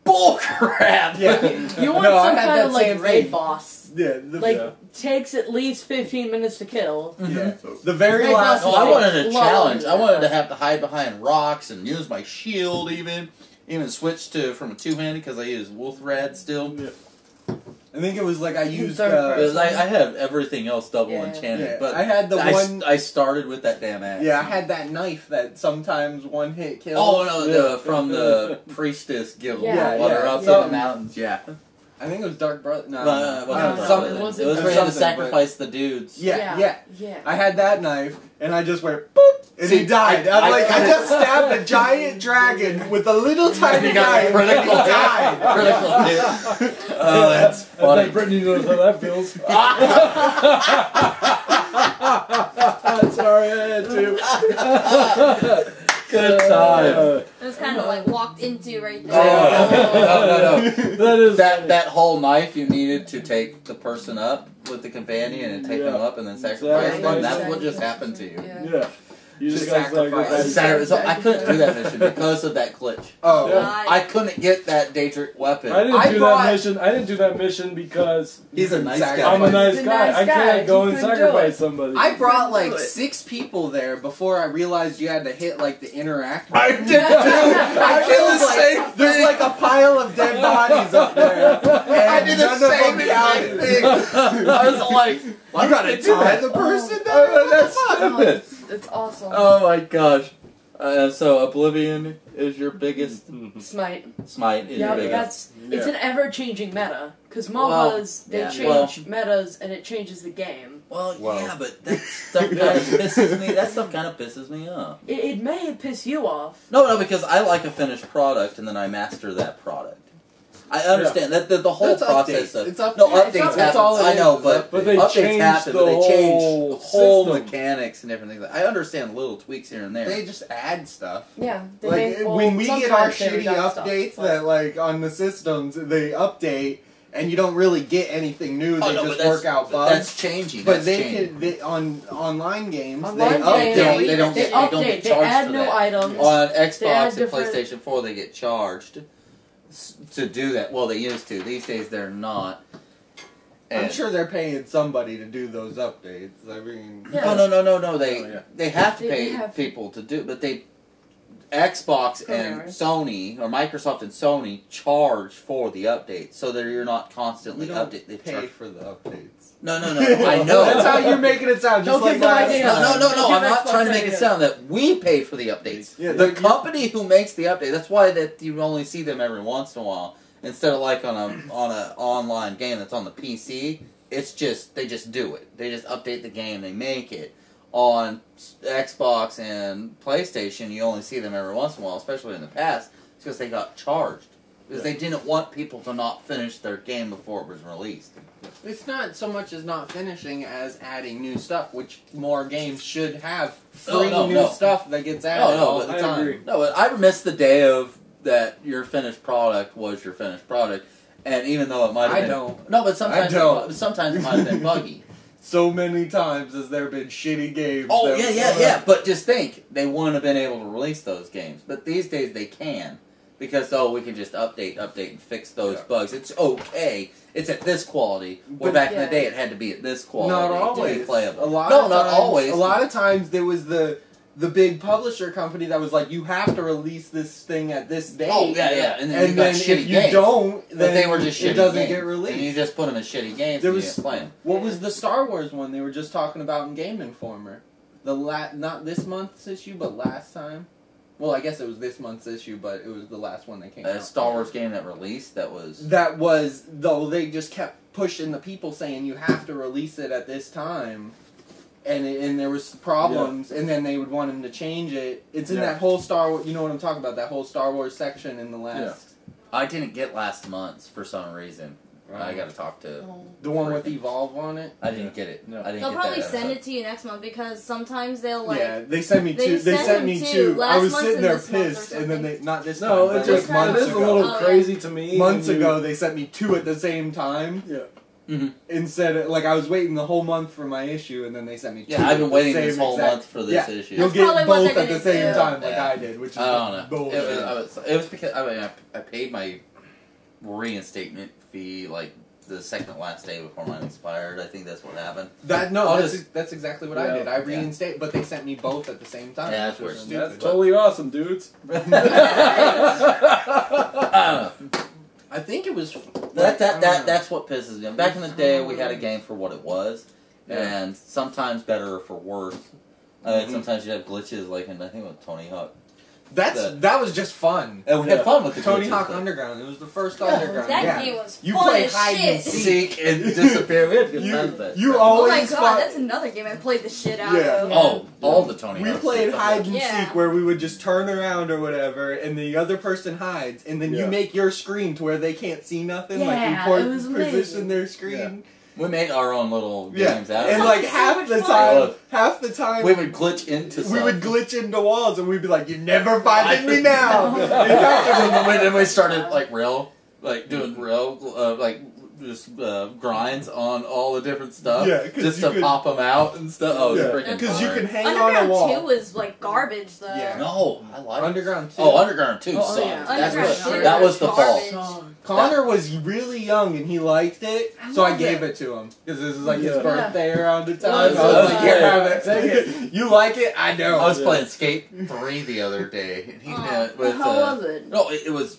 bull crap. Yeah. You want No, I some had kind that of like same raid thing. boss. Yeah, Like, Yeah. takes at least 15 minutes to kill. yeah. The very Raid last boss No, I Like, wanted a low challenge. I and wanted to that. have to hide behind rocks and use my shield, even switch from a two-handed, because I use wolf rad still. I think it was like I used. Third Because I had everything else double Yeah. enchanted, Yeah, but I had the one. I started with that damn axe. Yeah, I had that knife that sometimes one hit kills. Oh no, Yeah. from the priestess guild Yeah, while they're yeah. up in So- the mountains. Yeah, I think it was Dark Brother. No, it wasn't something. it was was it- where you had to something, sacrifice the dudes. Yeah. Yeah. I had that knife, and I just went boop, and he died. I just stabbed a giant dragon with a little tiny You got knife, and critical he died. Critical hit. Oh, that's I funny. think Brittany knows how that feels. Sorry, I had to. Good time. It was kind of like walked into right there. No. That is That whole knife you needed to take the person up with the companion and take them Yeah. up and then sacrifice Exactly. them. That's what just happened to you. Yeah. Yeah. You just Just got sacrifice. sacrificed. So I couldn't do that mission because of that glitch. Oh, Yeah. I couldn't get that Daedric weapon. I didn't I do brought- that mission. I didn't do that mission because He's a nice Sacrifice. guy. I'm a nice He's a guy. nice I guy. can't go He and couldn't do sacrifice it. somebody. I brought like Do it. 6 people there before I realized you had to hit like the interact. I did too. I did the killed, same like, there's like a pile of dead bodies up there. I And did the none of same them exact counted. thing. I was like, why You gotta did they do tie that? the person Oh, down. that's stupid. It's awesome. Oh my gosh. So Oblivion is your biggest. Smite. Smite is Yeah, your biggest. that's it's Yeah. an ever-changing meta. Because Well, MOBAs, they yeah, change metas and it changes the game. Well, Well. yeah, but that stuff kind of pisses me. That stuff kind of pisses me off. It may piss you off. No, because I like a finished product and then I master that product. I understand that the whole That's process updates. of It's updates. no Yeah, it's updates updates. happen. That's all it I know, is, but But they updates changed happen. the But they change whole whole system. mechanics and everything. I understand little tweaks here and there. They just add stuff. Yeah. They Like make, well, when we get our sometimes they shitty reduce stuff, updates but- that like on the systems they update and you don't really get anything new. They just work out bugs. That's changing. But they on online games, Online they games, update. They don't get charged they add for new that. items. On Xbox and different- PlayStation 4, they get charged to do that. Well, they used to. These days, they're not. I'm And- sure they're paying somebody to do those updates. I mean, Yeah. No. They Oh, yeah. they have to They pay have- people to do, but Xbox and Programmers. Sony or Microsoft and Sony charge for the updates, so that you're not constantly we don't updating. They pay charge. for the updates. No. I know. That's how you're making it sound. Just Don't like give them last ideas. time. No. Give I'm not Xbox trying to make it ideas. sound that we pay for the updates. Yeah, The you- company who makes the update. That's why that you only see them every once in a while instead of like on a online game that's on the PC. It's just they just do it. They just update the game. They make it. On Xbox and PlayStation, you only see them every once in a while, especially in the past, because they got charged. Because they didn't want people to not finish their game before it was released. It's not so much as not finishing as adding new stuff, which more games should have free No, new no. stuff that gets added all the I time. agree. No, I miss the day of that your finished product was your finished product, and even though it might have I been... don't. No, but sometimes, I don't. sometimes it might have been buggy. So many times has there been shitty games. Oh, that- yeah. But just think, they wouldn't have been able to release those games. But these days they can. Because, we can just update, and fix those Yeah. bugs. It's okay. It's at this quality. Where But- back in Yeah. the day, it had to be at this quality Not to be always. playable. A lot No, of not times, always. A lot of times there was the big publisher company that was like, you have to release this thing at this date. Oh, yeah. And then you got shitty if you games. don't, But then they were just shitty it doesn't games. get released. And you just put them in shitty games There and was- you didn't play them. What was the Star Wars one they were just talking about in Game Informer? Not this month's issue, but last time. Well, I guess it was this month's issue, but it was the last one that came A out. Star Wars game that released that was... That was, though, they just kept pushing the people saying you have to release it at this time. And there was problems, and then they would want him to change it. It's in Yeah. that whole Star Wars, you know what I'm talking about, that whole Star Wars section in the last... I didn't get last month's for some reason. I got to talk to... The one with Evolve on it? I didn't get it. No. I didn't They'll get probably that send episode. it to you next month because sometimes they'll like. Yeah, they sent me They two. They sent sent them me two. two. I Last was month sitting and there this month or pissed, and then something. not this No, time, it but just like months is a ago. little Oh, yeah. crazy to me. Months when you- ago, they sent me two at the same time. Yeah. Mhm. Instead of, like, I was waiting the whole month for my issue, and then they sent me two. Yeah, I've been at the waiting same this whole exact- month for this Yeah, issue. You'll That's get probably what both they're at the gonna same do. time, like Yeah. I did, which is I don't know. bullshit. It was because I paid my reinstatement fee like the second to last day before mine expired. I think that's what happened. That's exactly what I Yeah. did. I Yeah. reinstated, but they sent me both at the same time. Yeah, that's which was weird. stupid. That's totally awesome, dudes. I think it was That's what pisses me off. Back in the day, we had a game for what it was, Yeah. and sometimes better or for worse. Mhm. Sometimes you have glitches, like in I think with Tony Hawk. that was just fun. And we had fun with the Tony glitches, Hawk though. Underground. It was the first Oh, Underground. that yeah. game was You fun play as hide and shit. Seek and disappear. We had good times with that. You crap. always Oh my god, fought- that's another game I played the shit out Yeah. of. Oh, all the Tony We Hawk played stuff. hide and Yeah. seek where we would just turn around or whatever, and the other person hides, and then you Yeah. make your screen to where they can't see nothing. Yeah, like it you was position amazing. their screen. We made our own little Yeah, games out of and it. like So half much the fun. time, We would glitch into we would something. glitch into walls, and we'd be like, "You're never finding me now." In fact, And then we started doing just grinds on all the different stuff, Yeah, 'cause just you to could- pop them out and stuff. Oh, it's Yeah. freaking because you fun. can hang on a Underground wall. 2 was like garbage though. Yeah. No, I like Underground 2. Oh, Underground 2 Oh, sucked. yeah. That's Underground what, 2 that was the garbage. fault. Connor was really young and he liked it, so I gave it to him because this is like his Yeah. birthday around the time. Well, I was like, that's "Here, good. have it. Take it. You like it? I know." I was Yeah. playing Skate 3 the other day, and he with How was it? no, it was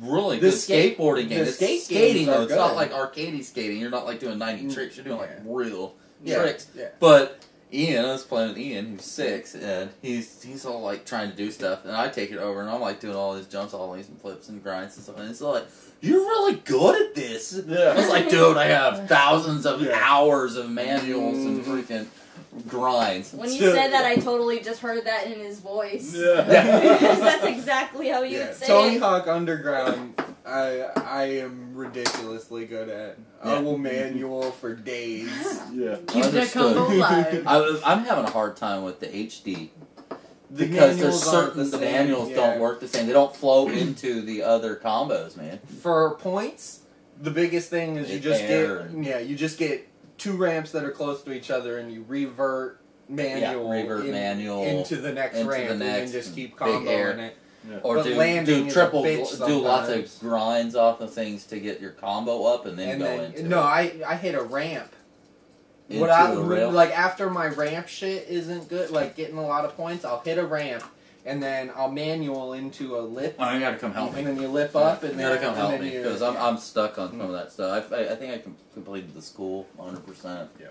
really The good skate- skateboarding game. the It's skate skating games are though. It's not good. like arcadey skating. You're not like doing 90 tricks. You're doing like real Yeah. tricks. Yeah. But Ian, I was playing with Ian, who's 6, and he's all like trying to do stuff, and I take it over, and I'm like doing all these jumps, ollies, and flips and grinds and stuff, and it's like, "You're really good at this." I was like, "Dude, I have thousands of Yeah. hours of manuals and freaking grinds." When you Still- said that, I totally just heard that in his voice. Yeah. Because that's exactly how you Yeah. would say Tony it. Hawk Underground, I am ridiculously good at. I Yeah. will manual for days. Yeah. Keep that Understood. combo alive. I'm having a hard time with the HD The because there's manuals aren't certain the same, manuals yeah. don't work the same. They don't flow into the other combos, man. For points. the biggest thing is you just Air get you just get 2 ramps that are close to each other, and you revert manual, manual into the next into ramp, the and next then just keep big air. comboing it. Yeah. Or But do landing is a triple, bitch do lots of sometimes. grinds off of things to get your combo up, and then And go then into no, I hit a ramp. into a a rail. like after my ramp shit isn't good, like getting a lot of points, I'll hit a ramp, and then I'll manual into a lip. Oh, you gotta come help me. And then you lip up, and You then gotta come help then me you- because I'm stuck on some of that stuff. I think I completed the school 100%. Yeah.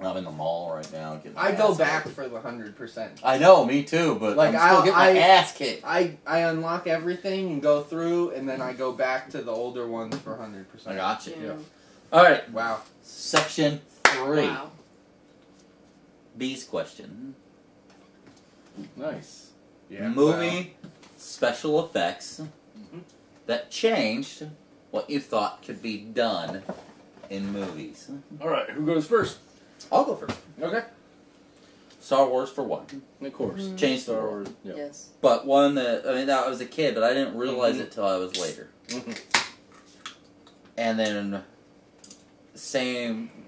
I'm in the mall right now. Getting my I go ass back kicked. for the 100%. I know, me too, but Like, I'm still getting my ass kicked. I unlock everything and go through, and then I go back to the older ones for 100%. I got you. Yeah. All right, Wow. section 3. Wow. B's question. Nice. Yeah. Movie special effects that changed what you thought could be done in movies. All right, who goes first? I'll go first. Okay. Star Wars for one. Of course. Changed Star the Wars. Yeah. Yes. But one that, I mean, I was a kid, but I didn't realize it till I was later. And then,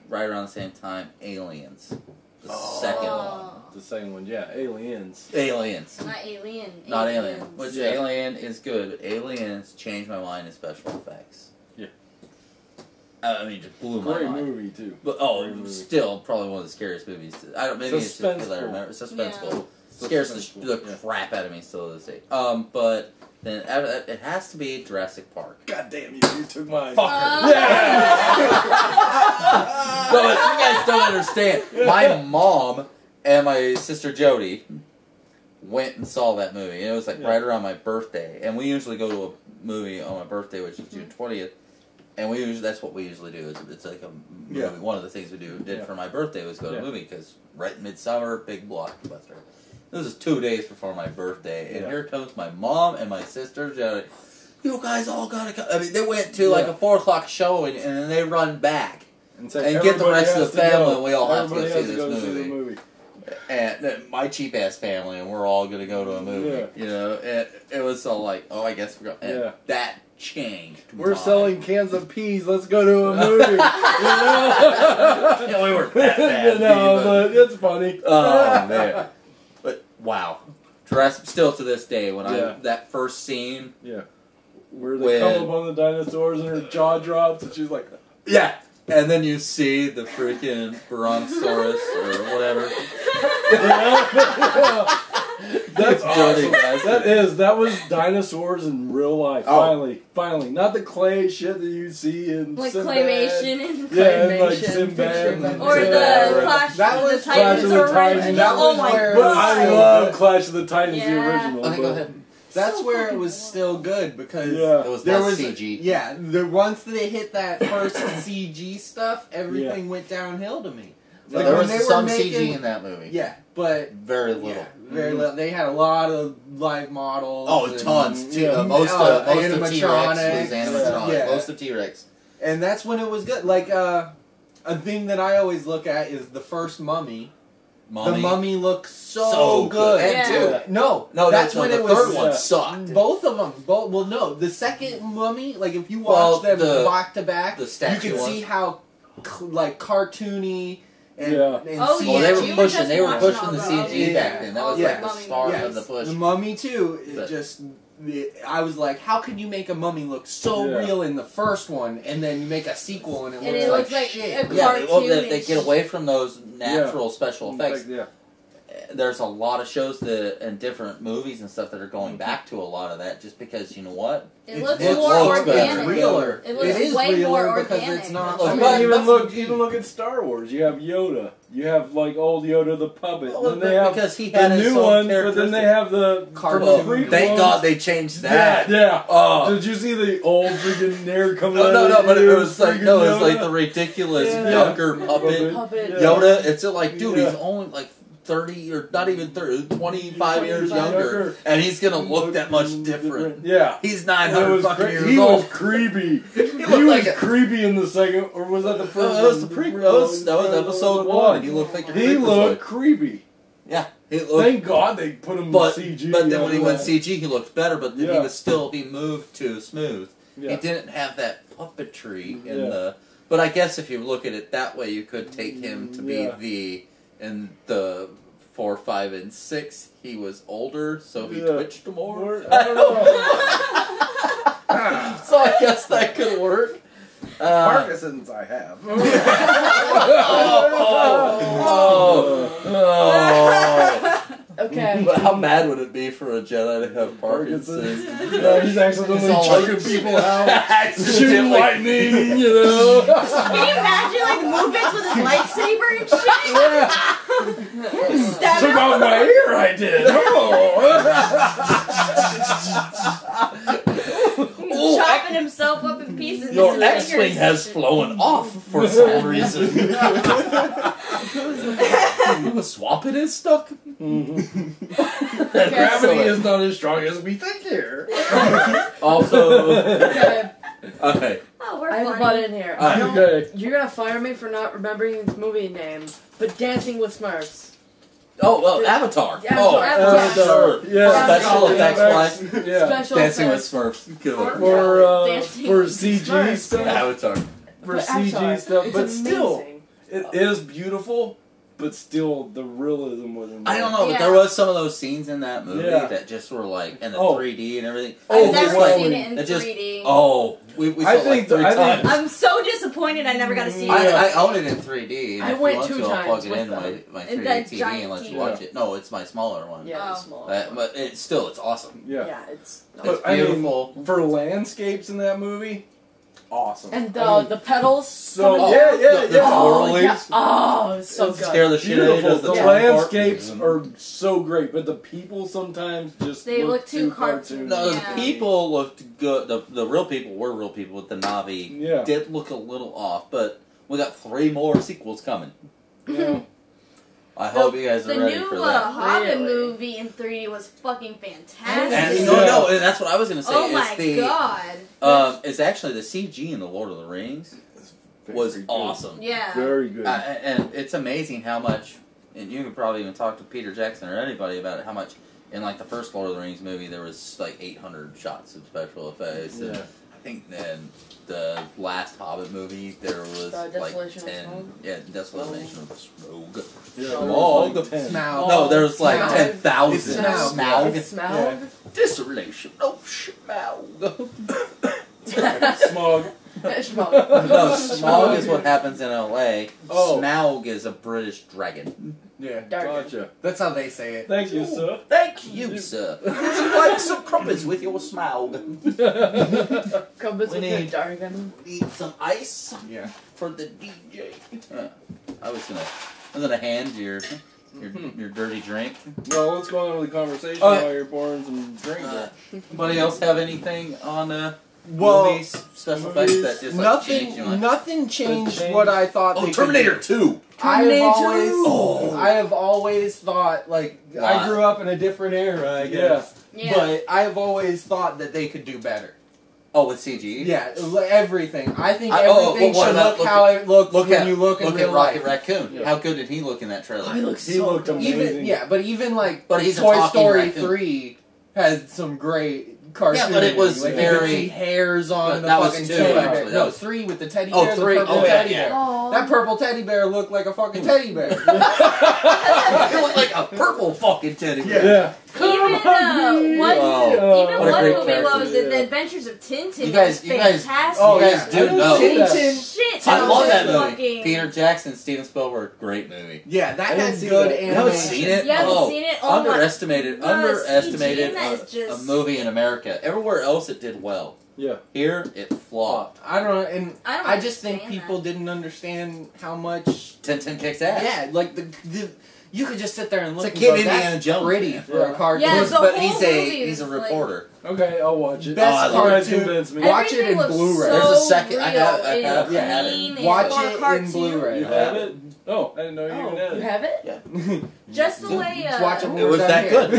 right around the same time, Aliens. The second one. The second one, yeah. Aliens. Aliens. Not Alien. Not Alien. Aliens. Which Yeah. Alien is good, but Aliens changed my mind in special effects. Yeah. I mean, just blew my Great mind. movie, too. But Great movie. still probably one of the scariest movies. I don't. Maybe it's just because I Suspenseful. remember. It's suspenseful. Yeah. Scares Suspenseful, the yeah. crap out of me still to this day. But then after that, it has to be Jurassic Park. God damn you took mine. No, but you guys don't understand. My mom and my sister Jody went and saw that movie, and it was like Yeah. right around my birthday. And we usually go to a movie on my birthday, which is June 20th. And that's what we usually do. It's like a movie. Yeah. One of the things we did Yeah. for my birthday was go to a Yeah. movie because right in midsummer, big blockbuster. This is 2 days before my birthday, and Yeah. here comes my mom and my sister Jody. You guys all gotta come. I mean, they went to like Yeah. a 4 o'clock showing, and then they run back. And, say, And get the everybody rest of has the to family, go. and we all have to go Everybody see has this the movie. And my cheap ass family, and we're all gonna go to a movie. Yeah. You know, it was all like, oh, I guess we're going. Yeah. That changed. We're my- selling cans of peas. Let's go to a movie. You know? Yeah, we weren't that bad. No, but- but it's funny. Oh man! But wow, Jurassic still to this day when Yeah. that first scene. Yeah. Where they come When- up on the dinosaurs and her jaw drops and she's like, Yeah, and then you see the freaking Brontosaurus or whatever. That's Jody, awesome. guys. That was dinosaurs in real life. Oh. Finally. Not the clay shit that you see in Like Sinbad. claymation and Yeah, and like Claymation. Sinbad. and or the Sinbad. Clash That of was the Titans Clash of the original. Titans. That Oh was my where- But I god! love Clash of the Titans, the Yeah. original. Okay, go but- ahead. That's So where it fucking was cool. still good because Yeah. It was there less was CG. Yeah, once they hit that first CG stuff, everything went downhill to me. So Like, there when was they were some making- CG in that movie. Yeah, but Very little. yeah, very little. They had a lot of live models. Oh, and- tons. Yeah. Most of T-Rex was animatronics. animatronic. Yeah. Most of T-Rex. And that's when it was good. Like a thing that I always look at is the first Mummy. The Mummy looks so good. And Yeah. two. No, No, that's no, when the it third was. one Yeah. sucked. Both of them. Well, no, the second Mummy. Like if you Well, watch them the- back to back, the you statue can ones. see how like cartoony and, Yeah. and Oh, CG. Well, yeah, they you were were pushing. just They were watching pushing all the the CG other- back then. That was Yeah. like the Mummy start movies. of the push. The Mummy too. It But- just. I was like, how can you make a mummy look so Yeah. real in the first one, and then you make a sequel and it And looks it like looks like shit? a Yeah, they cartoonish. get away from those natural special In effects. fact, yeah. There's a lot of shows and different movies and stuff that are going back to a lot of that just because, you know what? It looks It more looks better. organic. It's realer. It looks It is way more realer because organic. it's not. Well, I but- mean, but- even look at Star Wars. You have Yoda. You have like old Yoda the puppet. Well, and then they have because he the had his new own one, but then characteristic. they have the Cartoon. from the prequel Thank ones. God they changed that. Yeah. Oh. Did you see the old freaking nerd coming No, out? no, of no, the but it ear, was like freaking no, it was Yoda? like the ridiculous Yeah. younger puppet Puppet. Yeah. Yoda. It's like, dude, Yeah. he's only like 30 or not even 30, 25 years 25 younger, and he's gonna look that much different. Yeah. He's It 900 was fucking cre- years he old. was creepy. He looked was like a- creepy in the second, or was that the first? No, that was the one? prequel. That was episode 1. He looked like a He creep was looked like- creepy. Yeah, he looked. Thank God they put him But in CG. but then when he went yeah. CG, he looked better. But then he Yeah. was still he moved to smooth. Yeah. He didn't have that puppetry in Yeah. the. But I guess if you look at it that way, you could take him to be Yeah. V. In the 4, 5, and 6, he was older, so he Yeah. twitched more. I don't know. So I guess that could work. Parkinson's I have. Oh, Okay. But how mad would it be for a Jedi to have Parkinson's? He's accidentally It's all choking like- people out, shooting Accidentally. lightning, you know. Can you imagine like the movements with his lightsaber and shit? Stab Took him. out my ear, I did. Oh, Chopping himself up in pieces. Your missing X-wing fingers has and shit. flown off for some reason. The swamp it is stuck. Gravity is not as strong as we think here. Also, Okay. okay. Oh, we're I have a funny. butt in here. Alright. Okay. You're gonna fire me for not remembering its movie name, but Dancing with Smurfs. Oh well, Avatar. Yeah, Oh, Avatar. sure. Yeah. Special effects wise. Yeah. Special Dancing with effects. Smurfs. Good. Dancing For with CG Smurfs. stuff. Avatar. For But CG Avatar, stuff, it's but still, amazing. it is beautiful. But still, the realism wasn't. I don't know, but Yeah. there was some of those scenes in that movie Yeah. that just were like, and the Oh. 3D and everything. I've Oh, never well, seen it in it just- 3D. Oh, we saw I it like think- 3 I think- times. I'm so disappointed I never got to see it. I own it in 3D. And I if went you want 2 to, I'll times plug it with in them. my In 3D that TV giant and let you TV. watch it. No, it's my smaller one. Yeah, Oh. it's small. But it's awesome. Yeah. Yeah, it's. It's I mean, beautiful. for landscapes in that movie, awesome. And I mean, the pedals. so coming yeah, down. yeah, the yeah. Oh, yeah. swirlies. Oh, it's so It's good. Scare the shit out of Beautiful. you. The does landscapes part. are so great, but the people sometimes just They look look too cartoony. No, Yeah. the people looked good. The real people were real people with the Navi. Yeah. Did look a little off, but we got 3 more sequels coming. Yeah. I hope you guys are The ready new for that. Hobbit Really? movie in 3D was fucking fantastic. And Yeah. no, and that's what I was gonna say. Oh is my the, god. It's actually the CG in the Lord of the Rings was Very good. awesome. Yeah. Very good. And it's amazing how much, and you can probably even talk to Peter Jackson or anybody about it, how much in like the first Lord of the Rings movie there was like 800 shots of special effects. And Yeah. I think then the last Hobbit movie there was like Desolation of 10. Smaug? Yeah, Desolation of Smaug. Yeah, Smog. there was like 10. Smaug. No, there was like Smaug. 10,000. It's Smaug. Smaug. It's Smaug. Desolation of Smaug. Smog. Smaug. No, Smaug is what happens in LA. Oh. Smaug is a British dragon. Yeah, Gotcha. that's how they say it. Thank you, sir. Thank you, sir. Would you like some crumpets with your Smaug? Crumpets We with your need- jargon. Need some ice Yeah. for the DJ. I was gonna hand your dirty drink. Well, let's go on with the conversation Okay. while you're pouring some drink. there. Anybody else have anything on Well, movies, special effects that just like changed your life? nothing changed Changed. what I thought. Oh, they Terminator could 2. I have always, Oh. I have always thought like Wow. I grew up in a different era, I guess. Yeah. But I have always thought that they could do better. Oh, with CG? Yeah, everything. I think Oh, everything well, what should about look how it looks when at, you look in look real at Rocket life. Raccoon. Yeah. How good did he look in that trailer? Oh, he looks He so looked good. amazing. Even but even like But he's a Toy talking Story raccoon. 3 has some great cartoon. Yeah, but it was like, very- you could see hairs on the That was fucking 2, teddy actually. bear. That No, was- 3 with the teddy Oh, bear. 3. The purple Oh, yeah, teddy yeah. bear. Aw. That purple teddy bear looked like a fucking teddy bear. It looked like a purple fucking teddy bear. Yeah. Even Oh, even what a one great movie, what was character, it? The yeah. Adventures of Tintin. You guys- was you guys- fantastic. Oh, you yeah. guys I do didn't know. see that. Shit, I love that was movie. fucking- Peter Jackson, Steven Spielberg, great movie. Yeah, that I didn't has see good that. You haven't animation. seen it? You haven't Oh, seen it? Oh my- underestimated The CG underestimated in that is a just- movie in America. Everywhere else it did well. Yeah. Here it flopped. I don't know, and I don't I just think understand people that. didn't understand how much. Tintin kicks ass. Yeah, like the you could just sit there and look. It's a and kid go, Indiana That's Jones pretty fan. for Yeah. a cartoon. Yeah, the but whole he's movie a is like- reporter. Okay, I'll watch it. Best I You love guys cartoon. convinced me. Watch it in Everything looks Blu-ray. There's a so second- I have- real I have- and I had it. clean and Watch for a it in cartoon. Blu-ray. You have it? Oh, I didn't know you even Oh, had you it. have it? Just the way Just watch it when It we're was done that here.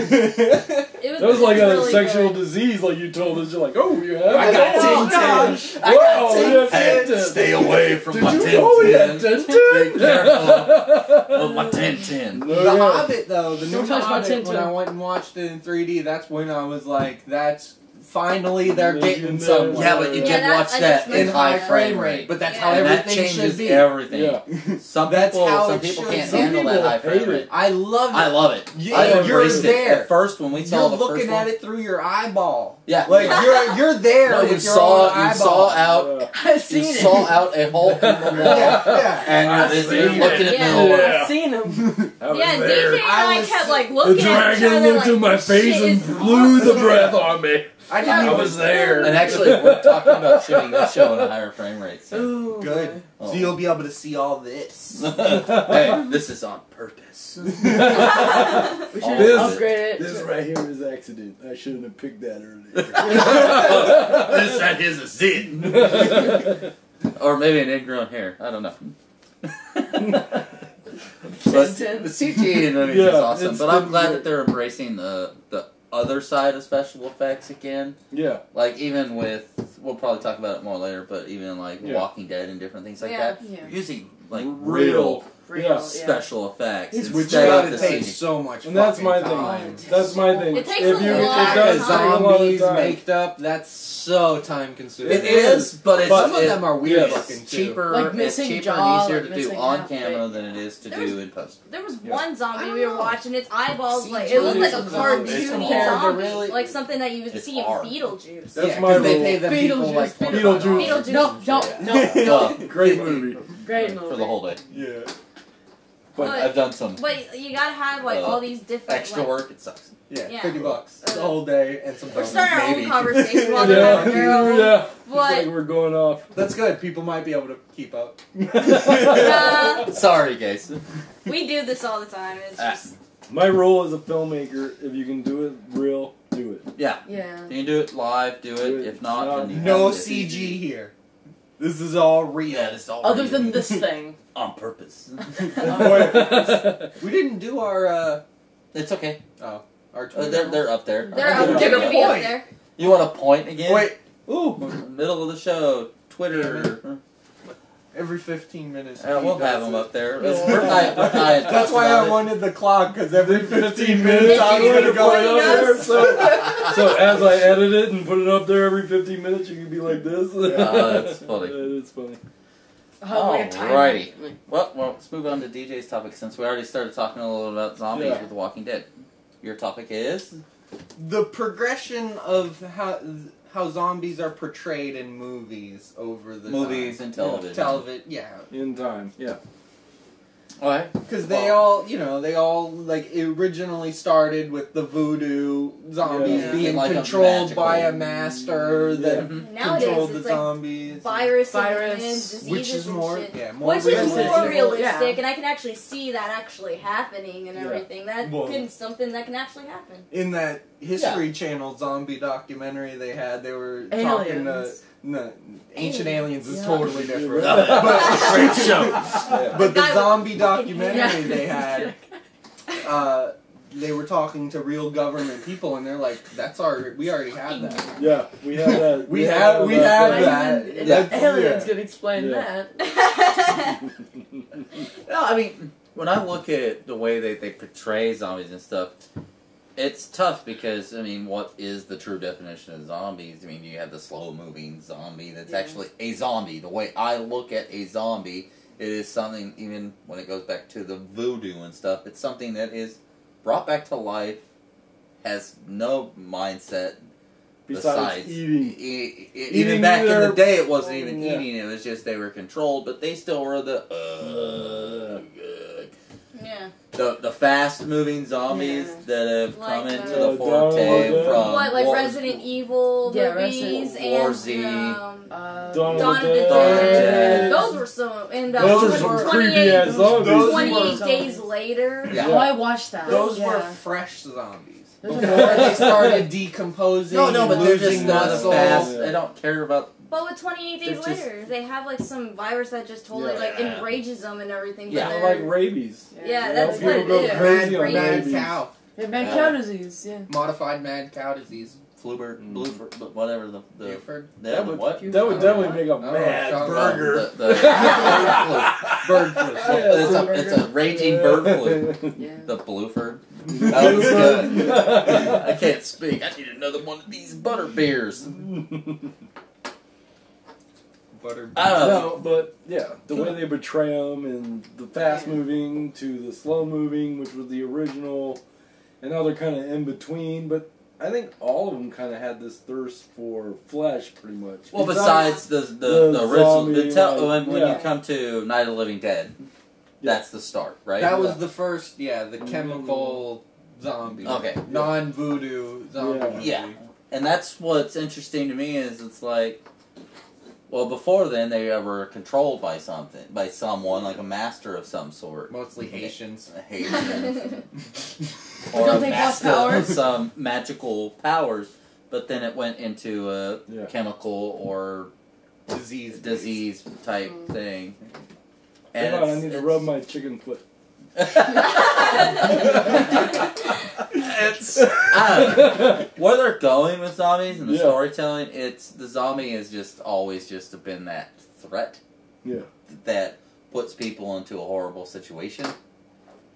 it That was like a really sexual good. disease, like you told us. You're like, oh, you have I it? got Oh, Tintin. gosh. I got Whoa, Tintin. you have Hey, Tintin. stay away from Did my you Tintin. know he had Tintin? Be careful of my Tintin. The Hobbit, though, the new Don't touch my Hobbit, when Tintin. I went and watched it in 3D, that's when I was like, that's finally they're getting somewhere. Yeah, but you Yeah, did watch I that just in meant high high frame rate. But that's Yeah. how And that everything changes should be. everything. Yeah. Some That's how some it people should. can't Some handle that people high frame hate rate. it. I love it. I love it. Yeah, I you're embraced it. there. At first, when we saw You're the looking first at one, it through your eyeball. yeah, Like you're there no, with your own eyeball. saw out, Yeah. I've you seen it. saw out a hole in the wall, Yeah. and you're looking at Yeah. me. Yeah. I've seen him. I was Yeah, there. DJ and I was- kept like The looking at each dragon other looked like, in my face shit and is blew the awesome. breath on me. I didn't Yeah. I even was there. And actually, we're talking about shooting this show in a higher frame rate. So. Ooh, Good. Oh. So you'll be able to see all this. Hey, this is on purpose. We should This- upgrade it. This right here is accident. I shouldn't have picked that earlier. This that is a sin. Or maybe an ingrown hair. I don't know. But the CG in movies is Yeah, awesome. it's But I'm good. glad that they're embracing the other side of special effects again. Yeah. Like even with, we'll probably talk about it more later, but even like Yeah. Walking Dead and different things like Yeah. that, Yeah. you're using like Real. Real, Yeah. yeah. special effects Which instead of gotta the take CG. so much. And that's my fucking thing. time. That's my thing. It takes If a you, lot it of does time. take a lot of Zombies time. made up. That's so time consuming. It is, but it's Some of them are weird yes. looking it's too. cheaper. Like it's missing cheaper jaw, and easier like to do missing on half camera face. than it is to There's- do in post. There was Yeah. one I zombie don't we were know. watching. Its eyeballs, like CG it looked like a is cartoony hard zombie, to really- like something that you would It's see in hard. Beetlejuice. That's yeah, my 'cause they rule. pay them people Beetlejuice, like Beetlejuice. Beetlejuice. No, Well, Great movie. Great movie. for the whole day. Yeah. But I've done some But you gotta have like all these different extra like, work. It sucks. Yeah, Yeah. $50 the whole day and some We're donuts, starting our maybe. own conversation while they're Yeah. out there. Yeah. It's But like we're going off. That's good. People might be able to keep up. Sorry, guys. we do this all the time. It's just My role as a filmmaker, if you can do it real, do it. Yeah, Yeah. you can do it live. Do Do it. it. If not, then you No have to- CG here. This is all real. Yeah, it's all Other real. than this thing. on purpose. We didn't do our It's okay. our Twitter. They're up there. they're I'm up, gonna they're get a gonna be up point. there. You want a point again? Wait, Ooh, middle of the show. Twitter. every 15 minutes. We'll he have does them it. up there. We're not That's why I wanted the clock, because every 15 minutes I was You're going to go pointing up there. us. So as I edit it and put it up there every 15 minutes, you can be like this. That's funny. It's funny. Like a timer. Alrighty. Well, let's move on to DJ's topic since we already started talking a little about zombies Yeah. with The Walking Dead. Your topic is? The progression of how zombies are portrayed in movies over the Movies time. and television. Television, yeah. In time. Yeah. Alright. Because they all like originally started with the voodoo zombies Yeah. being Like a controlled by a magical- master that Nowadays controlled the it's like zombies. virus Virus, and diseases which is more, and shit. yeah, more Which is realistic. more realistic, Yeah. and I can actually see that actually happening and Yeah. everything. That Well- can something that can actually happen. In that History Channel zombie documentary they had, they were talking to Aliens. Ancient Aliens is Yeah. totally different. Great show. But the Guy with zombie fucking documentary Yeah. they had, they were talking to real government people, and they're like, we already have that. Yeah. We have that. We have that. Even That's- aliens yeah. can explain Yeah. that. No, I mean, when I look at the way they portray zombies and stuff, it's tough because, I mean, what is the true definition of zombies? I mean, you have the slow-moving zombie that's Yeah. actually a zombie. The way I look at a zombie, it is something, even when it goes back to the voodoo and stuff, it's something that is brought back to life, has no mindset Besides eating. Even Eating back in their- the day, it wasn't even Yeah. eating, it was just they were controlled, but they still were the, Yeah. the fast-moving zombies that have Like, come into uh, the forte Dawn- from What, like what was- Resident Evil Yeah, movies Resident War and Z. Dawn Dawn of the Dead. Dead. Those were so. And Those are some creepy ass zombies. Those 28 were- days later. Yeah. Oh, I watched that. Those were Yeah. fresh zombies. Those Before are- they started decomposing, No, but they're just losing not muscle. fast. Yeah. They don't care about. But with 28 days They're just- later, they have like some virus that just totally Yeah. like enrages them and everything. Yeah. but Kind they're- of like rabies. Yeah, You that's know, what people it go is. crazy on Mad Mad rabies. cow. Yeah, mad cow disease, yeah. Modified mad cow disease. Flubert, Bluebird, whatever the Buford. that would what? That would definitely make a Oh, mad Sean burger. The bird flu. Bird flu. It's a raging bird flu. Yeah. The Blueford. That was good. I can't speak. I need another one of these butter beers. Butter. No, but yeah, the way they portray them, and the fast moving to the slow moving, which was the original, and now they're kind of in between. But I think all of them kind of had this thirst for flesh, pretty much. Well, besides the original, zombie, when you come to Night of the Living Dead, that's the start, right? That was the first, the chemical zombie. Okay. Non-voodoo zombie. Yeah. And that's what's interesting to me is it's like, well, before then they were controlled by someone, like a master of some sort. Mostly Haitians. Or Don't a they have master with powers? some magical powers, but then it went into a chemical or disease type thing. And Hold on, I need to rub my chicken foot. It's where they're going with zombies and the storytelling. It's the zombie has just always just been that threat. Yeah. That puts people into a horrible situation,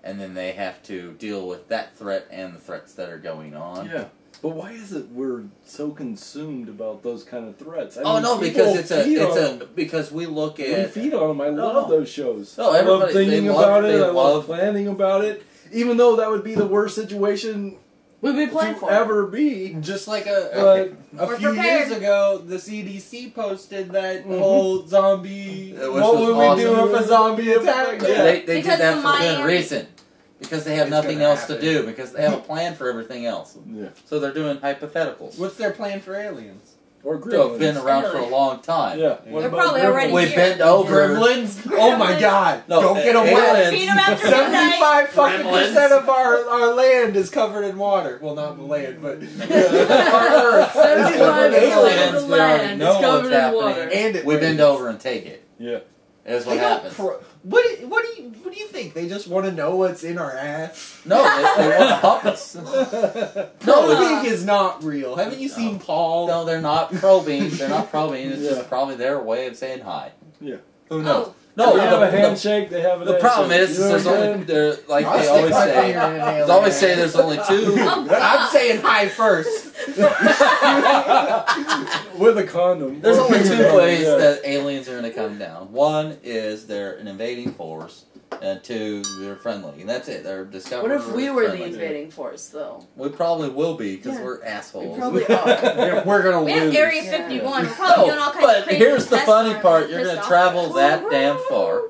and then they have to deal with that threat and the threats that are going on. Yeah. But why is it we're so consumed about those kind of threats? I Oh mean, no, people because feed because we look we at feed on them. I love those shows. No, I love everybody- thinking they love- about they it. I love love- planning about it. Even though that would be the worst situation We've been playing to for it. ever be. Just like But a We're few prepared. years ago, the CDC posted that whole zombie. Which What was would awesome. we do if a zombie attacked? Yeah. they Because did that the for good Miami- reason. Because they have It's nothing gonna else to happen. do. Because they have a plan for everything else. Yeah. So they're doing hypotheticals. What's their plan for aliens? Or They've gremlins. been around for a long time. Yeah. They're What about probably gremlins? already We here. bend over. Gremlins? Oh my god! No, Don't get them aliens. wet. Feed 'em after midnight. 75 fucking Gremlins. percent of our land is covered in water. Well, not the land, but our Earth is 75% covered in of water. Aliens, the we already land know is covered what's in happening. water. And it We bend rains. over and take it. Yeah. Is They what don't happens. what do you think? They just want to know what's in our ass? No, they want to help us. Probing is not real. Haven't you seen Paul? No, they're not probing. They're not probing. It's Yeah. just probably their way of saying hi. Yeah. Who knows? Oh, No, They have a the, handshake. They have a the problem handshake. is You know there's what I'm only there like I'll they stick always my say. finger in an They alien always say ass. there's only two. oh I'm God. saying hi first. With a condom. There's Or only two finger ways condom, that aliens are going to come down. One is they're an invading force, and two, they're friendly. And that's it. They're discovered. What if we were the friendly. invading force, though? We probably will be because Yeah. we're We assholes. probably are. We're gonna We have lose. Area Yeah. 51. We're probably doing all kinds of but crazy here's the tests funny on them part: and you're going pissed to off. travel that damn far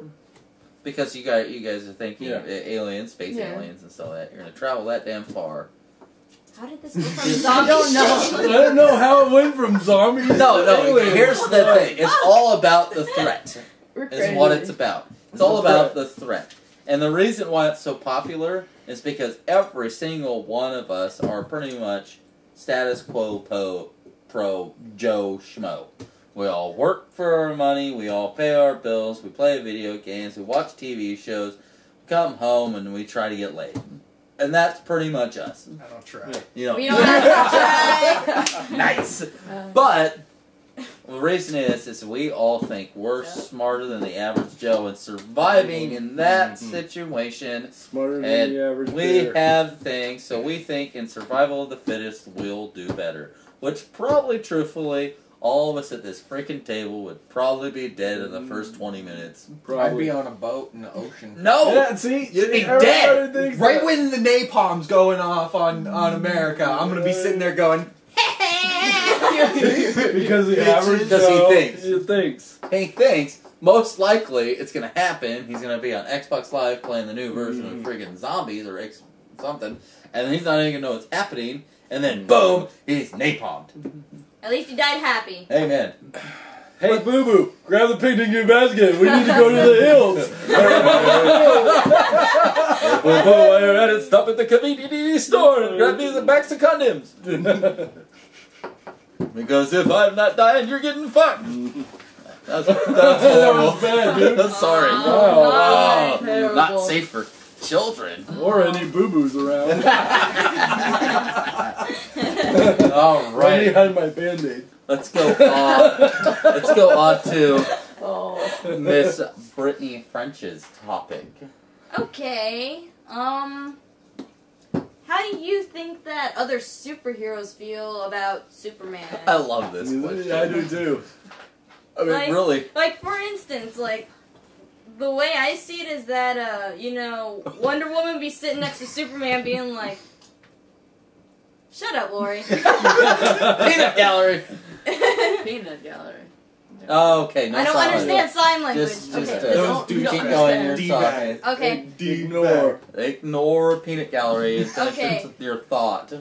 because you guys are thinking Yeah. aliens, space Yeah. aliens, and so that you're going to travel that damn far. How did this go from I zombies? don't know. I don't know how it went from zombies. No, to aliens. here's the thing: it's all about the threat. We're Is crazy. what it's about. It's all about the threat. And the reason why it's so popular is because every single one of us are pretty much status quo pro Joe Schmo. We all work for our money, we all pay our bills, we play video games, we watch TV shows, come home and we try to get laid. And that's pretty much us. I don't try. You know, We don't have to try. nice. But the reason is we all think we're smarter than the average Joe and surviving in that situation. Smarter than And the average we bear. have things, so we think in survival of the fittest we'll do better. Which probably, truthfully, all of us at this freaking table would probably be dead in the first 20 minutes. I'd Probably. be on a boat in the ocean. No! Yeah, see? You'd be everybody dead. thinks Right that. when the napalm's going off on America, I'm gonna be sitting there going, Because the average Because he Joe, thinks. he thinks. He thinks, most likely, it's going to happen. He's going to be on Xbox Live playing the new version of friggin' Zombies or something, and then he's not even going to know what's happening, and then boom, he's napalmed. At least he died happy. Amen. Hey, Boo Boo, grab the picnic in your basket. We need to go to the hills. Hey, boo boo, while you're at it, stop at the convenience store and grab me the backs of condoms. Because if I'm not dying, you're getting fucked. That's horrible. bad, dude. I'm sorry. Oh, Oh, terrible. not safe for children. Or any Boo Boos around. All Let me right, hide my Band-Aid. let's go on. Let's go on to Oh. Miss Brittany French's topic. Okay. how do you think that other superheroes feel about Superman? I love this question. I do too. I mean, really. Like, for instance, like, the way I see it is that, you know, Wonder Woman be sitting next to Superman being like, shut up, Lori. Peanut gallery. Peanut gallery. Oh, okay. No I don't sign understand sign language. Just Okay, don't you don't keep going. You're understand. talking. okay. Ignore peanut gallery and finish Okay. with your thought.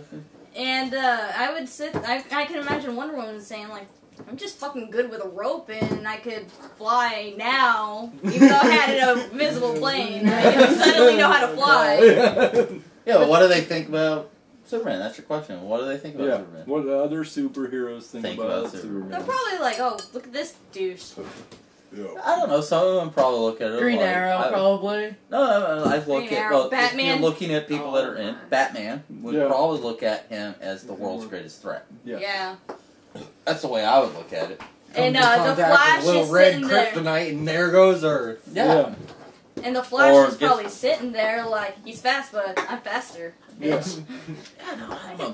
And I would I can imagine Wonder Woman saying, like, I'm just fucking good with a rope and I could fly now, even though I had an invisible plane. I can suddenly know how to fly. Yeah, but what do they think about Superman? That's your question. What do they think about Superman? What do other superheroes think about Superman? They're probably like, oh, look at this douche. I don't know. Some of them probably look at it Green like, Arrow, probably. No, I've looked Green at Arrow, if Batman. you're looking at people that are in my. Batman would Yeah. probably look at him as the world's greatest threat. Yeah. That's the way I would look at it. And Comes in the contact Flash with little is red sitting there. kryptonite, and there goes Earth. Yeah. And the Flash Or is gets- probably sitting there like, he's fast, but I'm faster. Bitch.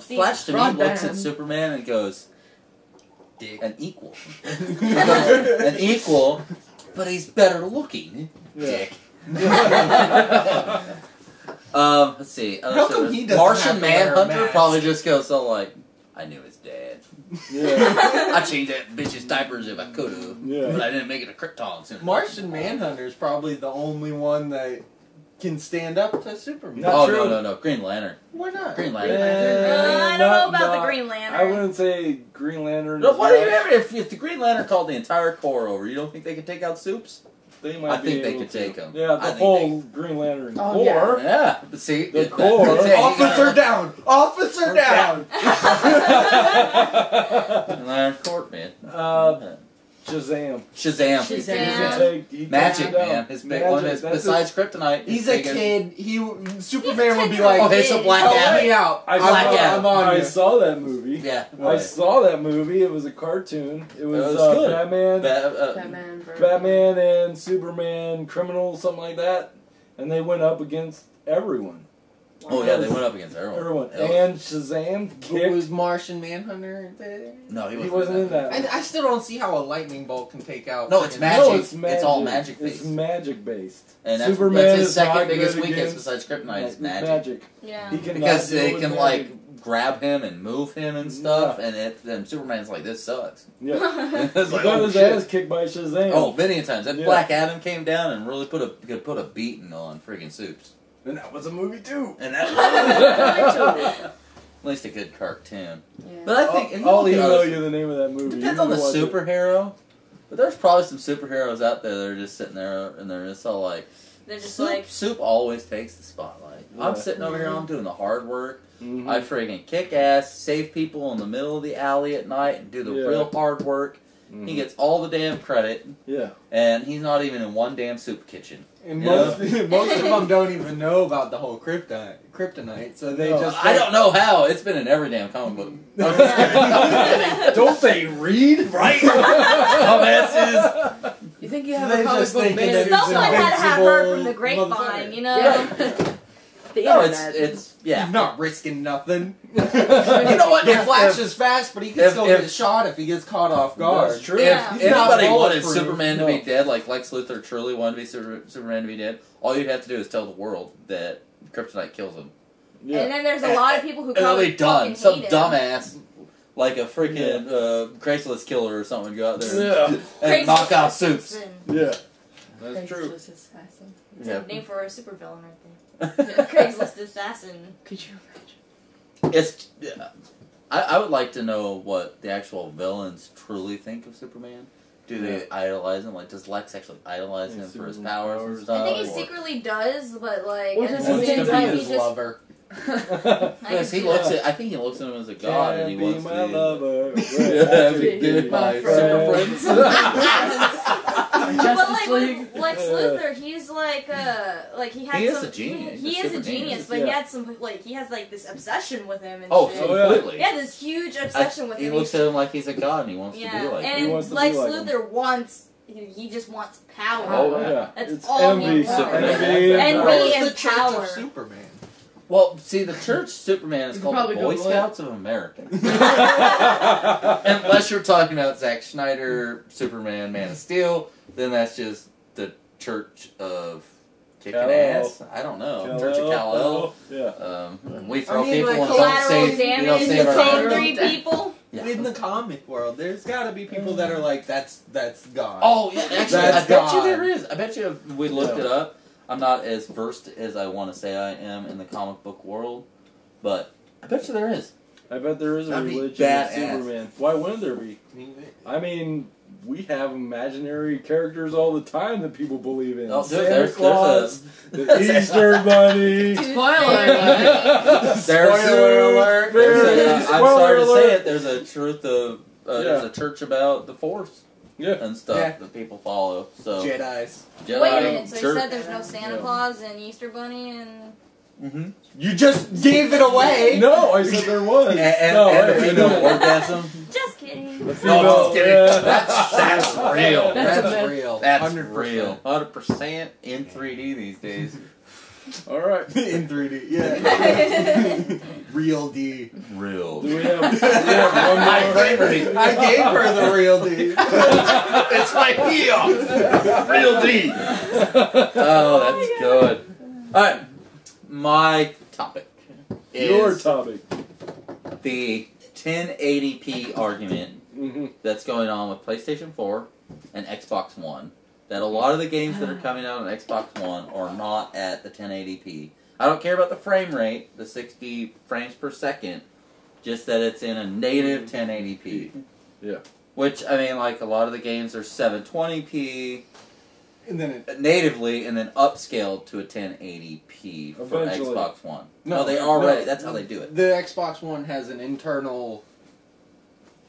Flash to me Broadband. looks at Superman and goes, Dick. an equal. An equal, but he's better looking. Dick. Let's see. How come he doesn't Martian have to wear a Manhunter mask? probably just goes so like, I knew his dad. Yeah. I changed that bitch's diapers if I could've, but Yeah. I didn't make it a Krypton symbol. Martian Manhunter is probably the only one that can stand up to Superman. Not Oh true. no, Green Lantern. Why not? Green Lantern. I don't know about the Green Lantern. I wouldn't say Green Lantern. No, is what do you not- ever? If the Green Lantern called the entire Corps over, you don't think they could take out Supes? They might I be think they able could to. take 'em. Yeah, I the think whole Green Lantern Oh, Corps. Yeah, but see, The it- Corps. that's it, you Officer gotta- down! Officer down! Green Lantern Corps, man. Shazam. Shazam. Shazam. He Magic, takes it man. out. His big Magic, one is that's besides Kryptonite. He's his a biggest- kid. Superman would be like, Okay, so Black help Adam. me out. I Black saw, Adam. I'm on I you. saw that movie. Yeah, I saw that movie. It was a cartoon. It was, was good. Batman, Batman. versus- Batman and Superman, criminals, something like that, and they went up against everyone. Oh yeah, they went up against everyone. Everyone. And Shazam But kicked. was Martian Manhunter there? No, He wasn't in that. I still don't see how a lightning bolt can take out. No, it's freaking- magic. No, It's all magic It's based. magic based. And that's, Superman that's his is second not biggest good weakness against- besides Kryptonite is Like, magic. Yeah. He cannot Because deal they with can magic. like grab him and move him and stuff, and then Superman's like, this sucks. Yeah. It's He like, got oh, his shit. ass kicked by Shazam. Oh, many times. That Yeah. Black Adam came down and really could put a beating on friggin' Supes. And that was a movie too. And that at least a good cartoon. Yeah. But I think if you I'll look at email others- you the name of that movie. Depends You on the can watch it. superhero, but there's probably some superheroes out there that are just sitting there and they're just all like, They're just Soup, like, Soup always takes the spotlight. I'm Yeah. sitting over here, I'm doing the hard work. Mhm. I friggin' kick ass, save people in the middle of the alley at night, and do the Yeah. real hard work. Mhm. He gets all the damn credit, Yeah. and he's not even in one damn soup kitchen. And You most of them don't even know about the whole kryptonite, so they No. just. I don't know how. It's been in every damn comic book. Don't they read? Right? Dumbasses. You think you have They a comic just book thinking band? that someone had to have heard from the invincible grapevine, motherfucker. you know? Yeah. The No, internet. it's yeah. He's not risking nothing. You know what? The If- Flash if- is fast, but he can if- still if- get shot if he gets caught off guard. That's true. Yeah. If He's not anybody wanted bulletproof. Superman to be No. dead, like Lex Luthor truly wanted to be Superman to be dead, all you'd have to do is tell the world that Kryptonite kills him. Yeah. And then there's a lot of people who And it'll probably be done. fucking Some hate him. dumbass, like a freaking Craigslist killer or something, would go out there Yeah. and Craigslist knock out Soups. assassin. Yeah. That's true. Craigslist assassin. It's Yeah. a name for a supervillain right there. Craigslist assassin. Could you imagine? It's. Yeah. I would like to know what the actual villains truly think of Superman. Do they idolize him? Like, does Lex actually idolize him for his Superman powers and powers. stuff? I think he or- secretly does, but like What at does the he same think? time, Be he his just. lover. I Because can he see looks that. at, I think he looks at him as a god, and he Be wants my to be. lover. Yeah, be good, My my friend. super friends. But Justice like League. with Lex Luthor, he's like he had He is some. a genius. He A is a super genius, genius, but he yeah. had some he has like this obsession with him and Oh, shit. Oh, yeah. completely. He had this huge obsession with He him. looks at him like he's a god, and he wants yeah, to be like him. He and wants to be Lex like him. Luthor wants. He just wants power. Oh, Yeah. That's It's all he envy. wants. Envy And power. be What's in the Church power. of Superman? Well, see, the Church Superman is You called could the probably Boy Google it. Scouts of America. Unless you're talking about Zack Snyder, Superman, Man of Steel, then that's just the Church of Kicking Kal-El. Ass. I don't know. Kal-El. Church of Kal-El. Yeah. We throw I mean, people like, and Collateral don't save damage, the our same friends. 3 people. Yeah. In the comic world, there's got to be people that are like, that's God. Oh, yeah, actually, That's I bet you God. there is. I bet you if we looked it up. I'm not as versed as I want to say I am in the comic book world, but I bet you there is. I bet there is a That'd be religion of badass. Superman. Why wouldn't there be? I mean, we have imaginary characters all the time that people believe in. Oh, dude, Santa there's Claus, the Easter Bunny. Spoiler alert. Spoiler alert. I'm Spoiler sorry to say alert. it. There's a truth of there's a church about the Force Yeah. and stuff Yeah. that people follow. So Jedis. Jedi, Wait a minute, so you church. said there's no Santa Yeah. Claus and Easter Bunny and... Mm-hmm. You just gave it away. No, I said there was. And no, the wait, female no. orgasm. Just kidding. The No, female, just kidding. yeah. That's real. That's a That's myth. real. That's 100%. real. 100% in 3D these days. All right. In 3D, yeah. Real D. Real. Do we have one more? My favorite. I gave her the real D. It's right here. Real D. Oh, that's good. All right, my topic is Your topic. the 1080p argument Mm-hmm. that's going on with PlayStation 4 and Xbox One. That a lot of the games that are coming out on Xbox One are not at the 1080p. I don't care about the frame rate, the 60 frames per second, just that it's in a native 1080p. Yeah. Which, I mean, like, a lot of the games are 720p And then it, natively and then upscaled to a 1080p for Eventually. Xbox One. No, No, they already, no. that's how they do it. the Xbox One has an internal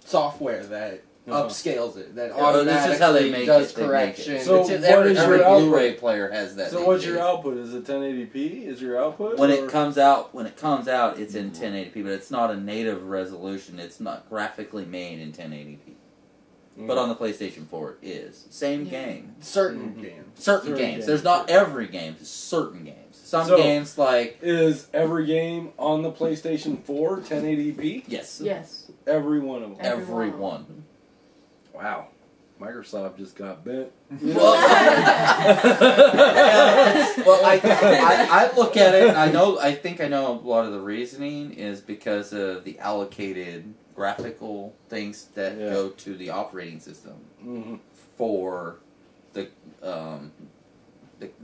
software that upscales it, that Oh, this is how they automatically make does it. They make correction. it. So It's just what every is your Blu-ray output? player has that. So these what's your days. output? Is it 1080p? Is your output? When or- it comes out, it's in 1080p, but it's not a native resolution. It's not graphically made in 1080p. But on the PlayStation 4, it is. Same Yeah. game. Certain Mhm. games. Certain Certain games. games. There's not every game. Certain games. Some So- games like Is every game on the PlayStation 4 1080p? yes, Yes. Every one of them. every Everyone. one. Wow. Microsoft just got bent. Well, I look at it and I think I know a lot of the reasoning is because of the allocated graphical things that Yeah. go to the operating system Mm-hmm. for the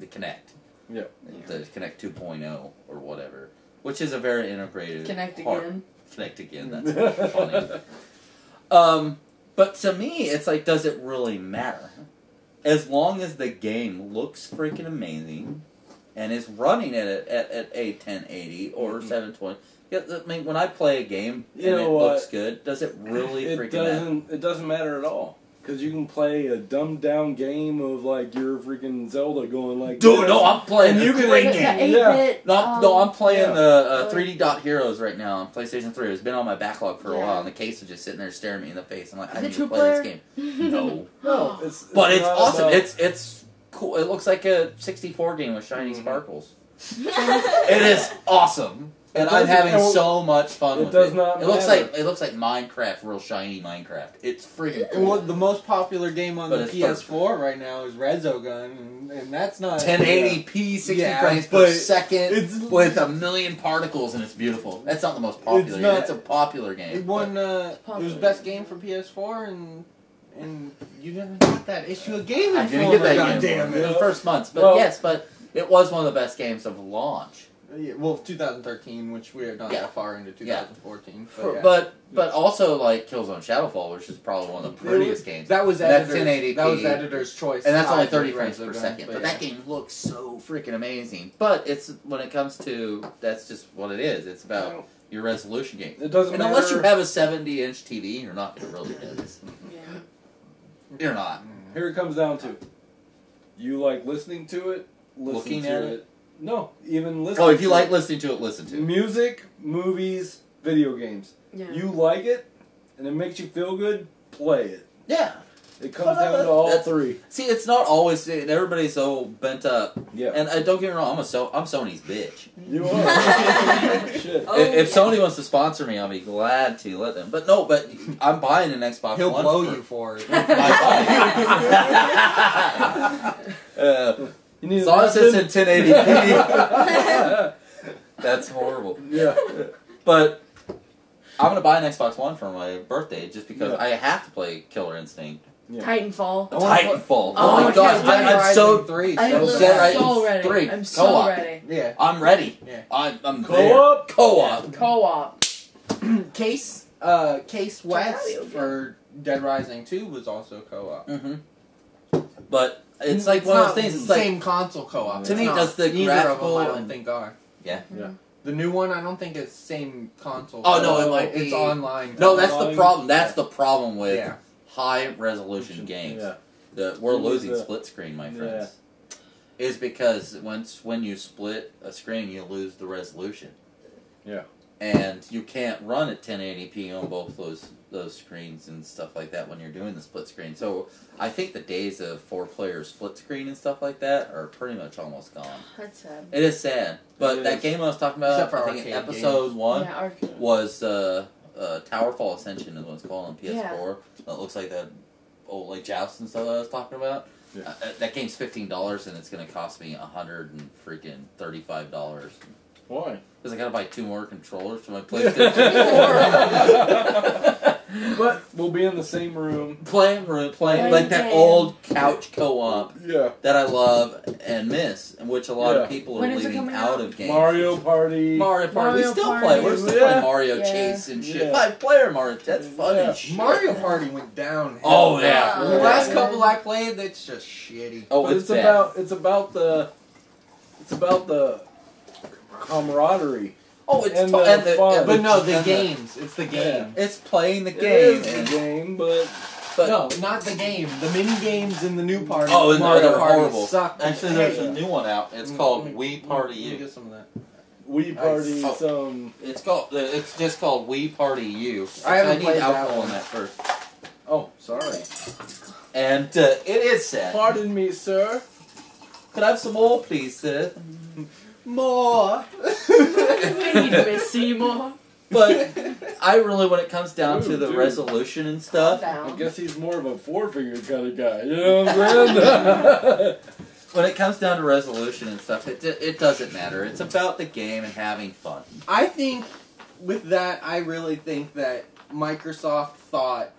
Kinect. Yeah. The Kinect 2.0 or whatever, which is a very integrated Connect part. again. Connect again. That's funny. But to me, it's like, does it really matter? As long as the game looks freaking amazing and is running at a 1080 or 720. Yeah, I mean, when I play a game and You know it what? looks good, does it really It freaking matter? It doesn't matter at all. Because you can play a dumbed down game of like your freaking Zelda going like. Dude, this. no, I'm playing And you a can- great The game. 8-bit. No, I'm playing yeah. the 3D Dot Heroes right now on PlayStation 3. It's been on my backlog for a Yeah. while, and the case is just sitting there staring me in the face. I'm like, I Is need it to play two-player? this game. No. No, But it's not awesome. about- It's cool. It looks like a 64 game with shiny Mhm. sparkles. It is awesome. And It I'm doesn't- having so much fun it with does it. not It looks matter. like Minecraft, real shiny Minecraft. It's freaking And what cool. the most popular game on But the it's PS4 right now is Resogun, and that's not 1080p, 60 Yeah, frames per but second, it's- with a million particles, and it's beautiful. That's not the most popular It's game. not- It's a popular It game. won. It was best game for PS4, and you never got that issue of Game I Informer. didn't get that God game damn in it! the first months, but Well- yes, but it was one of the best games of launch. Yeah, well, 2013, which we are not Yeah. that far into 2014. For- But, But also like Killzone Shadowfall, which is probably one of the prettiest games. that was That's editor's, 1080p. That was editor's choice, And that's only size 30 of frames per Resogun, second. But yeah. that game looks so freaking amazing. But it's when it comes to that's just what it is. It's about your resolution game. It doesn't And matter. unless you have a 70-inch TV, you're not going to really notice. Yeah. You're not. Here it comes down to. You like listening to it? Listen Looking to at it. No, even listening. Oh, if you to like it. listening to it, listen to it. Music, movies, video games. Yeah. You like it, and it makes you feel good. Play it. Yeah. It comes down to all three. See, it's not always. Everybody's so bent up. Yeah. And don't get me wrong, I'm Sony's bitch. You are. Shit. Oh, If Sony wants to sponsor me, I'll be glad to let them. But no, I'm buying an Xbox He'll One. blow you for it. You need As long as it's in 1080p. That's horrible. Yeah. But I'm going to buy an Xbox One for my birthday just because Yeah. I have to play Killer Instinct. Yeah. Titanfall. Titanfall. Oh Oh my my god, God, I'm so... 3. I'm so so, Dead ready. 3. I'm so Co-op. ready. Yeah. I'm ready. Yeah. I'm Co-op? there. Co-op. Co-op. Case Check West out your for Dead Rising 2 was also co-op. Mm-hmm. But it's like one of those things. It's like, same console co-op. to It's me, not. does the Neither graphical of them, I don't and- think are. Yeah. Yeah. The new one, I don't think it's same console. Oh, no, co-op. it might It's be- online. No, co-op. that's the problem. That's the problem with Yeah. high resolution games. Yeah. We're It was losing a- split screen, my friends. Is because when you split a screen, you lose the resolution. Yeah. And you can't run at 1080p on both those screens and stuff like that when you're doing the split screen. So I think the days of 4-player split screen and stuff like that are pretty much almost gone. That's sad. It is sad, but It that is. game I was talking about, Except for I think in arcade episode games. 1 Yeah, arcade. was Towerfall Ascension is what it's called on PS4. Yeah. That looks like that old like Joust and stuff that I was talking about. Yeah. That game's $15 and it's going to cost me $135. Why? Because I got to buy 2 more controllers for my PlayStation 4. But we'll be in the same room. playing like that game. old couch co-op Yeah. that I love and miss, and which a lot Yeah. of people When are is it leaving coming out out? of games. Mario Party. Mario Party. We Mario still Party. play. We're still Yeah. playing Mario Yeah. Chase and shit. Yeah. 5-player Mario. That's fun Yeah. as shit. Mario Party went down. Oh, yeah. The last couple I played, that's just shitty. Oh, But it's bad. it's about the camaraderie. Oh, it's and fun. the And fun. But no, the and games. It's the game. It's playing the It game. is and- the game, but No, not the game. The mini games in the new party. Oh, and Mario they're Party horrible. suck. Actually, there's a new one out. It's called Let me- Wii Party Let me U. get some of that. Wii Party Oh. some. It's just called Wii Party U. I haven't need played that alcohol one. in that first. Oh, sorry. And it is sad. Pardon me, sir. Could I have some more, please, sir? More. Feed me, Seymour. But I really, when it comes down to Ooh, the dude. resolution and Calm stuff, I down. guess he's more of a 4-finger kind of guy. You know what I'm saying? when it comes down to resolution and stuff, it doesn't matter. It's about the game and having fun. I think with that, I really think that Microsoft thought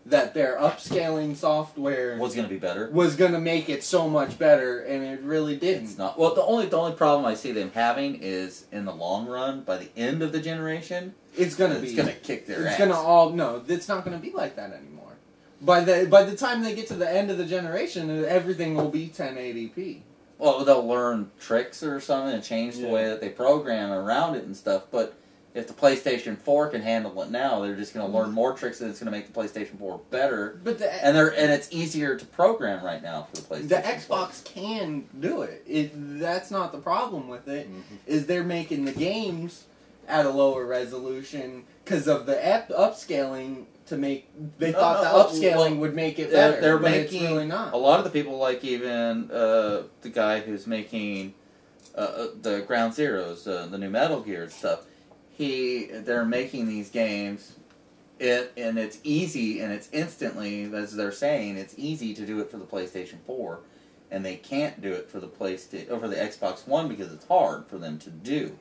that their upscaling software Was going to be better. was going to make it so much better, and it really It's didn't. not. Well, the only problem I see them having is in the long run, by the end of the generation, It's going to it's be. going to kick their It's ass. going to all no. It's not going to be like that anymore. By the time they get to the end of the generation, everything will be 1080p. Well, they'll learn tricks or something and change the Yeah. way that they program around it and stuff. But if the PlayStation 4 can handle it now, they're just going to learn more tricks and it's going to make the PlayStation 4 better. But the And it's easier to program right now for the PlayStation. The 4. Xbox can do it. That's not the problem with it. Is they're making the games at a lower resolution because of the upscaling to make. They thought the upscaling would make it better. They're but making it's really not. a lot of the people, like even the guy who's making the Ground Zeroes, the new Metal Gear and stuff. They're making these games. And it's easy, and it's instantly, as they're saying, it's easy to do it for the PlayStation 4, and they can't do it for the the Xbox One because it's hard for them to do.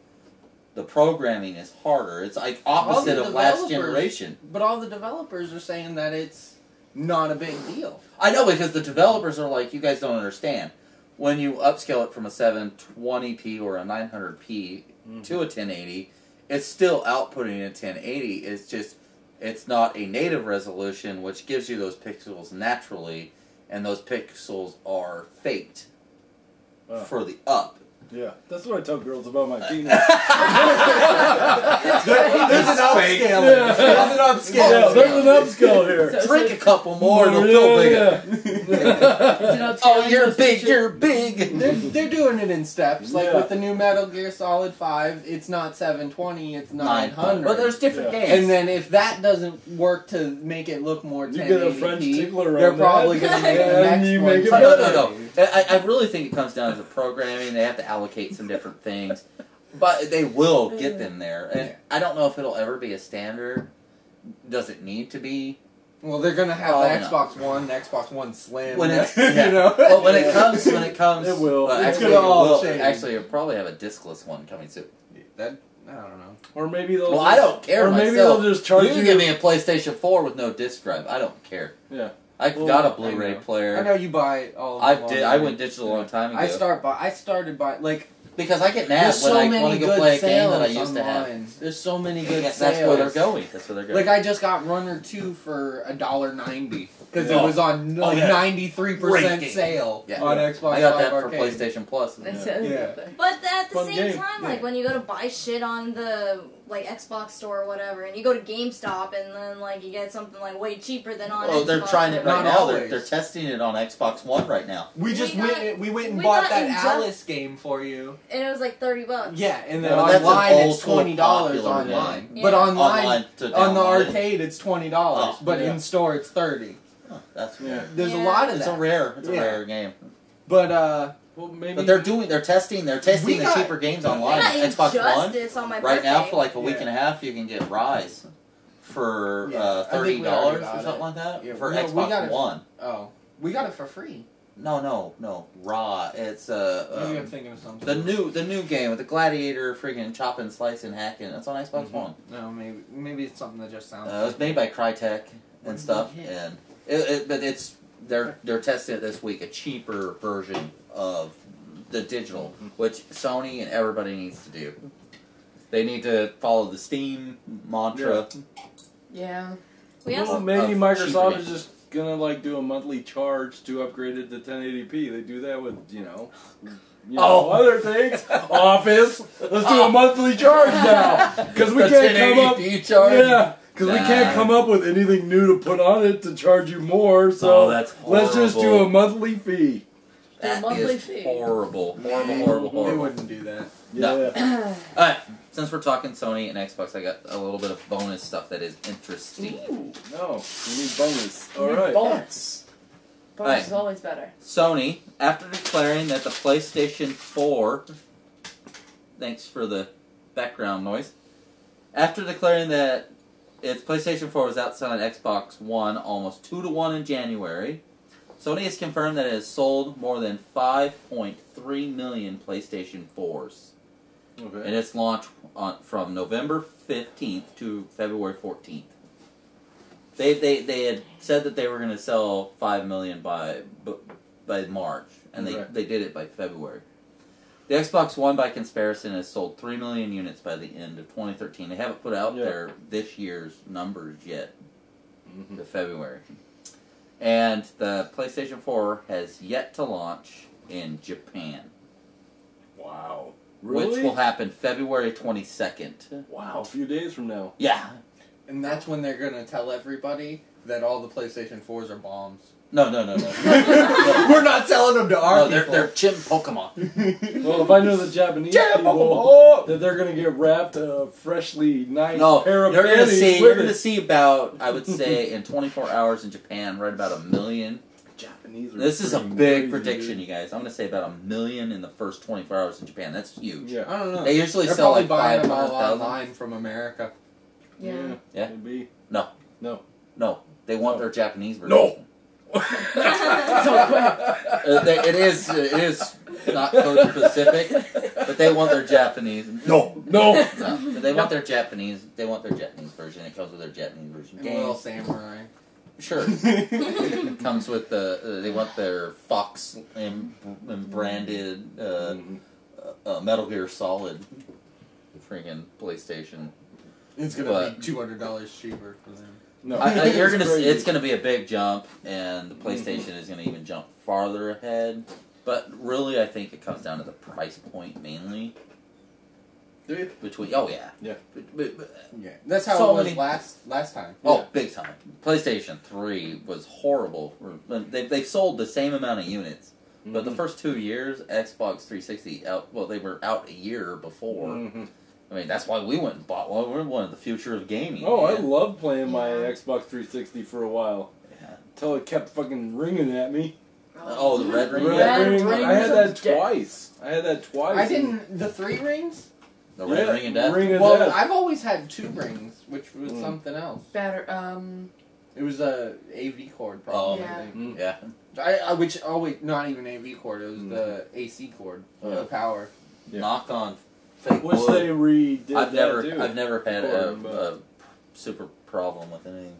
The programming is harder. It's like opposite of last generation. But all the developers are saying that it's not a big deal. I know, because the developers are like, you guys don't understand. When you upscale it from a 720p or a 900p to a 1080, it's still outputting a 1080. It's just, it's not a native resolution, which gives you those pixels naturally, and those pixels are faked for the up. Yeah, that's what I tell girls about my penis. There's an upscaling. Yeah. There's an upscaling. Yeah, there's an upscale here. So- Drink a couple more, and it'll feel bigger. Yeah. Oh, you're big, you're big. They're doing it in steps. Like Yeah. with the new Metal Gear Solid 5, it's not 720, it's 900. Well, there's different Yeah. games. And then if that doesn't work to make it look more 1080p, You get a French tickler they're on probably that. going to make Yeah, the and next you one. make it No. I really think it comes down to the programming. They have to allocate some different things. But they will get them there. And I don't know if it'll ever be a standard. Does it need to be? Well, they're going to have Probably the Xbox One, the Xbox One Slim. When it, you yeah. know? Well, when it comes, It will. It's actually, gonna all it will. change. Actually, you'll probably have a discless one coming soon. That, I don't know. Or maybe they'll. Well, just, I don't care Or maybe myself. they'll just charge You can give me a PlayStation 4 with no disc drive. I don't care. Yeah. I've Well, got a I Blu-ray know. player. I know you buy all of I them did. online. I went digital a long time ago. I started by like because I get mad there's when so I many want to go good play a game that I sales used to have. online. There's so many good That's sales. where they're going. That's where they're going. Like I just got Runner 2 for $1.90 because Yeah. it was on like yeah. 93% Great game. sale Yeah. on Xbox I got Live that for Arcade. PlayStation Plus. Yeah. But at the Fun same game. time, Yeah. like when you go to buy shit on the like Xbox store or whatever, and you go to GameStop and then like you get something like way cheaper than on Oh, Xbox. they're trying it Not right now. always. They're testing it on Xbox One right now. We just We went. got- We went and we bought got that in Alice game for you. and it was like $30. Yeah, and then Yeah, but that's an online old it's school $20 popular online. game. But Yeah. online to on the download it. arcade it's $20. Oh, but yeah. in store it's $30. Oh, that's Yeah. weird. There's a Yeah. lot of It's that. a rare. It's a Yeah. rare game. But Well, maybe. But they're testing We the got- cheaper games I online. got Xbox One Injustice on my right birthday. now for like a week Yeah. and a half, you can get Rise for Yeah, I think $30 we already or got something it. like that Yeah, for no, we got Xbox it. One. oh, we got it for free. No, Raw. It's Maybe I'm thinking of something. the new game with the gladiator freaking chopping, slicing, hacking. It's on Xbox Mm-hmm. One. No, maybe it's something that just sounds. It was made by Crytek and stuff, Yeah. and but it's they're testing it this week, a cheaper version of the digital, which Sony and everybody needs to do. They need to follow the Steam mantra. Yeah. We Well, also maybe of Microsoft cheaper is just gonna like do a monthly charge to upgrade it to 1080p. They do that with other things. Office. Let's do a monthly charge now because we The can't come up. 1080p charge. Yeah, because we Nah. can't come up with anything new to put on it to charge you more. So Oh, that's let's just do horrible. a monthly fee. That monthly is fee. horrible. They Horrible. wouldn't do that. No. Yeah. Alright, since we're talking Sony and Xbox, I got a little bit of bonus stuff that is interesting. No, we need bonus. All Need right. Bonus. Bonus Right. is always better. Sony, after declaring that the PlayStation 4, thanks for the background noise, after declaring that its PlayStation 4 was outselling Xbox One almost 2-1 in January, Sony has confirmed that it has sold more than 5.3 million PlayStation 4s. Okay. And its launch from November 15th to February 14th. They had said that they were going to sell 5 million by March, and Right. they did it by February. The Xbox One, by comparison, has sold 3 million units by the end of 2013. They haven't put out their this year's numbers yet, Mhm. to February. And the PlayStation 4 has yet to launch in Japan, Wow. Really? which will happen February 22nd. Wow. A few days from now. Yeah. And that's when they're gonna tell everybody that all the PlayStation 4s are bombs. No. We're not selling them to our No, people. they're chimp Pokemon. Well, if I know the Japanese Jam people, Pokemon! that they're gonna get wrapped a freshly nice No, pair of you're gonna panties see. with You're gonna it. see about, I would say, in 24 hours in Japan, right about 1 million. Japanese. Are This is a freaking big crazy, prediction, dude. you guys. I'm gonna say about 1 million in the first 24 hours in Japan. That's huge. Yeah. I don't know. They usually They're sell probably like buying them all 500,000. online from America. Yeah. Yeah. Maybe. No, they want their Japanese version. No. So quick. It is not code specific, but they want their Japanese. No. No, but they want their Japanese. They want their Japanese version. It comes with their Japanese version. And Little Games. Samurai. Sure. It comes with the. They want their Fox branded Metal Gear Solid freaking PlayStation. It's gonna But- be $200 cheaper for them. No. You're gonna. Crazy. It's gonna be a big jump, and the PlayStation is gonna even jump farther ahead. But really, I think it comes down to the price point mainly. between. Oh yeah. Yeah. Yeah, that's how So it was many- last time. Oh, Yeah. big time. PlayStation 3 was horrible. They've sold the same amount of units, but the first 2 years, Xbox 360 they were out a year before. Mhm. I mean, that's why we went and bought one. We're one of the future of gaming. Oh, I man. loved playing my Yeah. Xbox 360 for a while. Yeah. Until it kept fucking ringing at me. Oh, the red ring. Red Ring. rings I had of that death. twice. I didn't. The 3 rings? The red ring of death. Ring of Well, death. I've always had 2 rings, which was something else. Batter. It was a AV cord problem. Yeah. I think. Mm. Yeah. Which always not even AV cord. It was the AC cord for the power. Yeah. Knock on fake Which wood. they redid I've that too. never had Cord, but- a super problem with anything.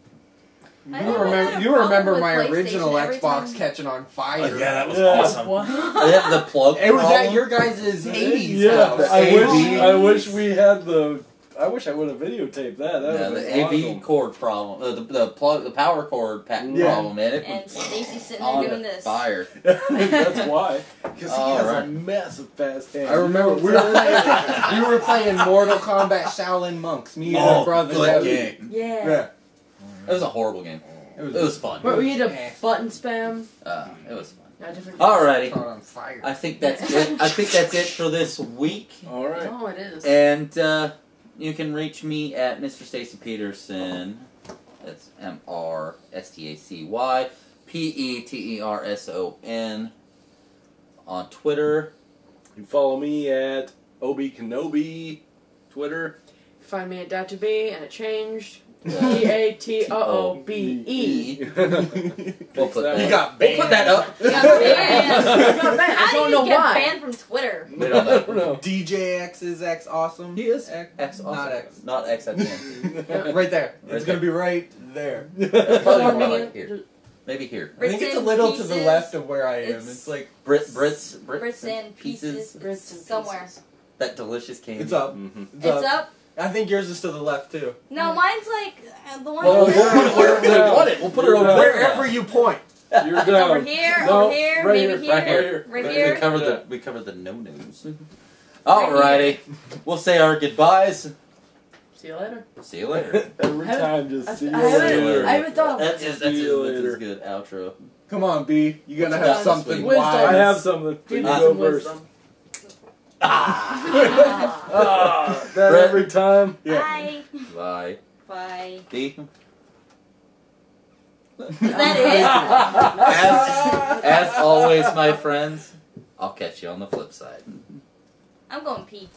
I You never had remember? a You problem remember with my PlayStation original every Xbox time- catching on fire? Oh, yeah, that was Yeah. awesome. What? Yeah, the plug. It was at problem. your guys' Hades Yeah, house. I wish we had the. I wish I would have videotaped that. That Yeah, would the have been AV awesome. cord problem, the power cord Yeah. problem, man. It And was Stacy sitting on there doing this. fire. That's why. Because he All has right. a massive fast hand. I remember we were playing Mortal Kombat Shaolin Monks. Me and my brother. good game. Yeah. Yeah. It was a horrible game. It was fun. But we had a button spam. It was fun. No, different. Alrighty, Caught on fire. I think that's it. I think that's it for this week. All right. Oh, it is. And you can reach me at Mr. Stacy Peterson. That's MrStacyPeterson on Twitter. You follow me at Obi Kenobi, Twitter. Find me at Dr. B, and it changed. DATOOBE. We'll put that. You got We'll put that up. You got banned. I got banned. I How don't do know you get why. banned from Twitter? We don't know. DJX is X awesome. He is X, X. not Awesome. X. Not X at the end. Right there. Right It's gonna there. be right there. Probably Follow more me like here. Maybe here. I think it's a Brits little and to the pieces. left of where I am. It's- It's like Brits and pieces. Brits and Somewhere. pieces. That delicious candy. it's up. Mhm. It's, It's up. up. I think yours is to the left too. No, mine's like the one. Well, Oh, we'll put it where we yeah. want it. We'll put it over Yeah. there. Wherever you point. You're It's down. over here, No, over here, right maybe here, here, right here. right We here. covered the no-nos. Alrighty. We'll say our goodbyes. See you later. See you later. Every time, just see you I haven't, later. I haven't thought of That's it. his, that's See his, you that's his later. good outro. Come on, B. You gotta What have you got something this week? Wisdom. wise. I have something. Give You me go some first. wisdom. Ah, that Brett. every time. Bye. Bye. Bye. D. Is that As always, my friends, I'll catch you on the flip side. it? I'm going pee.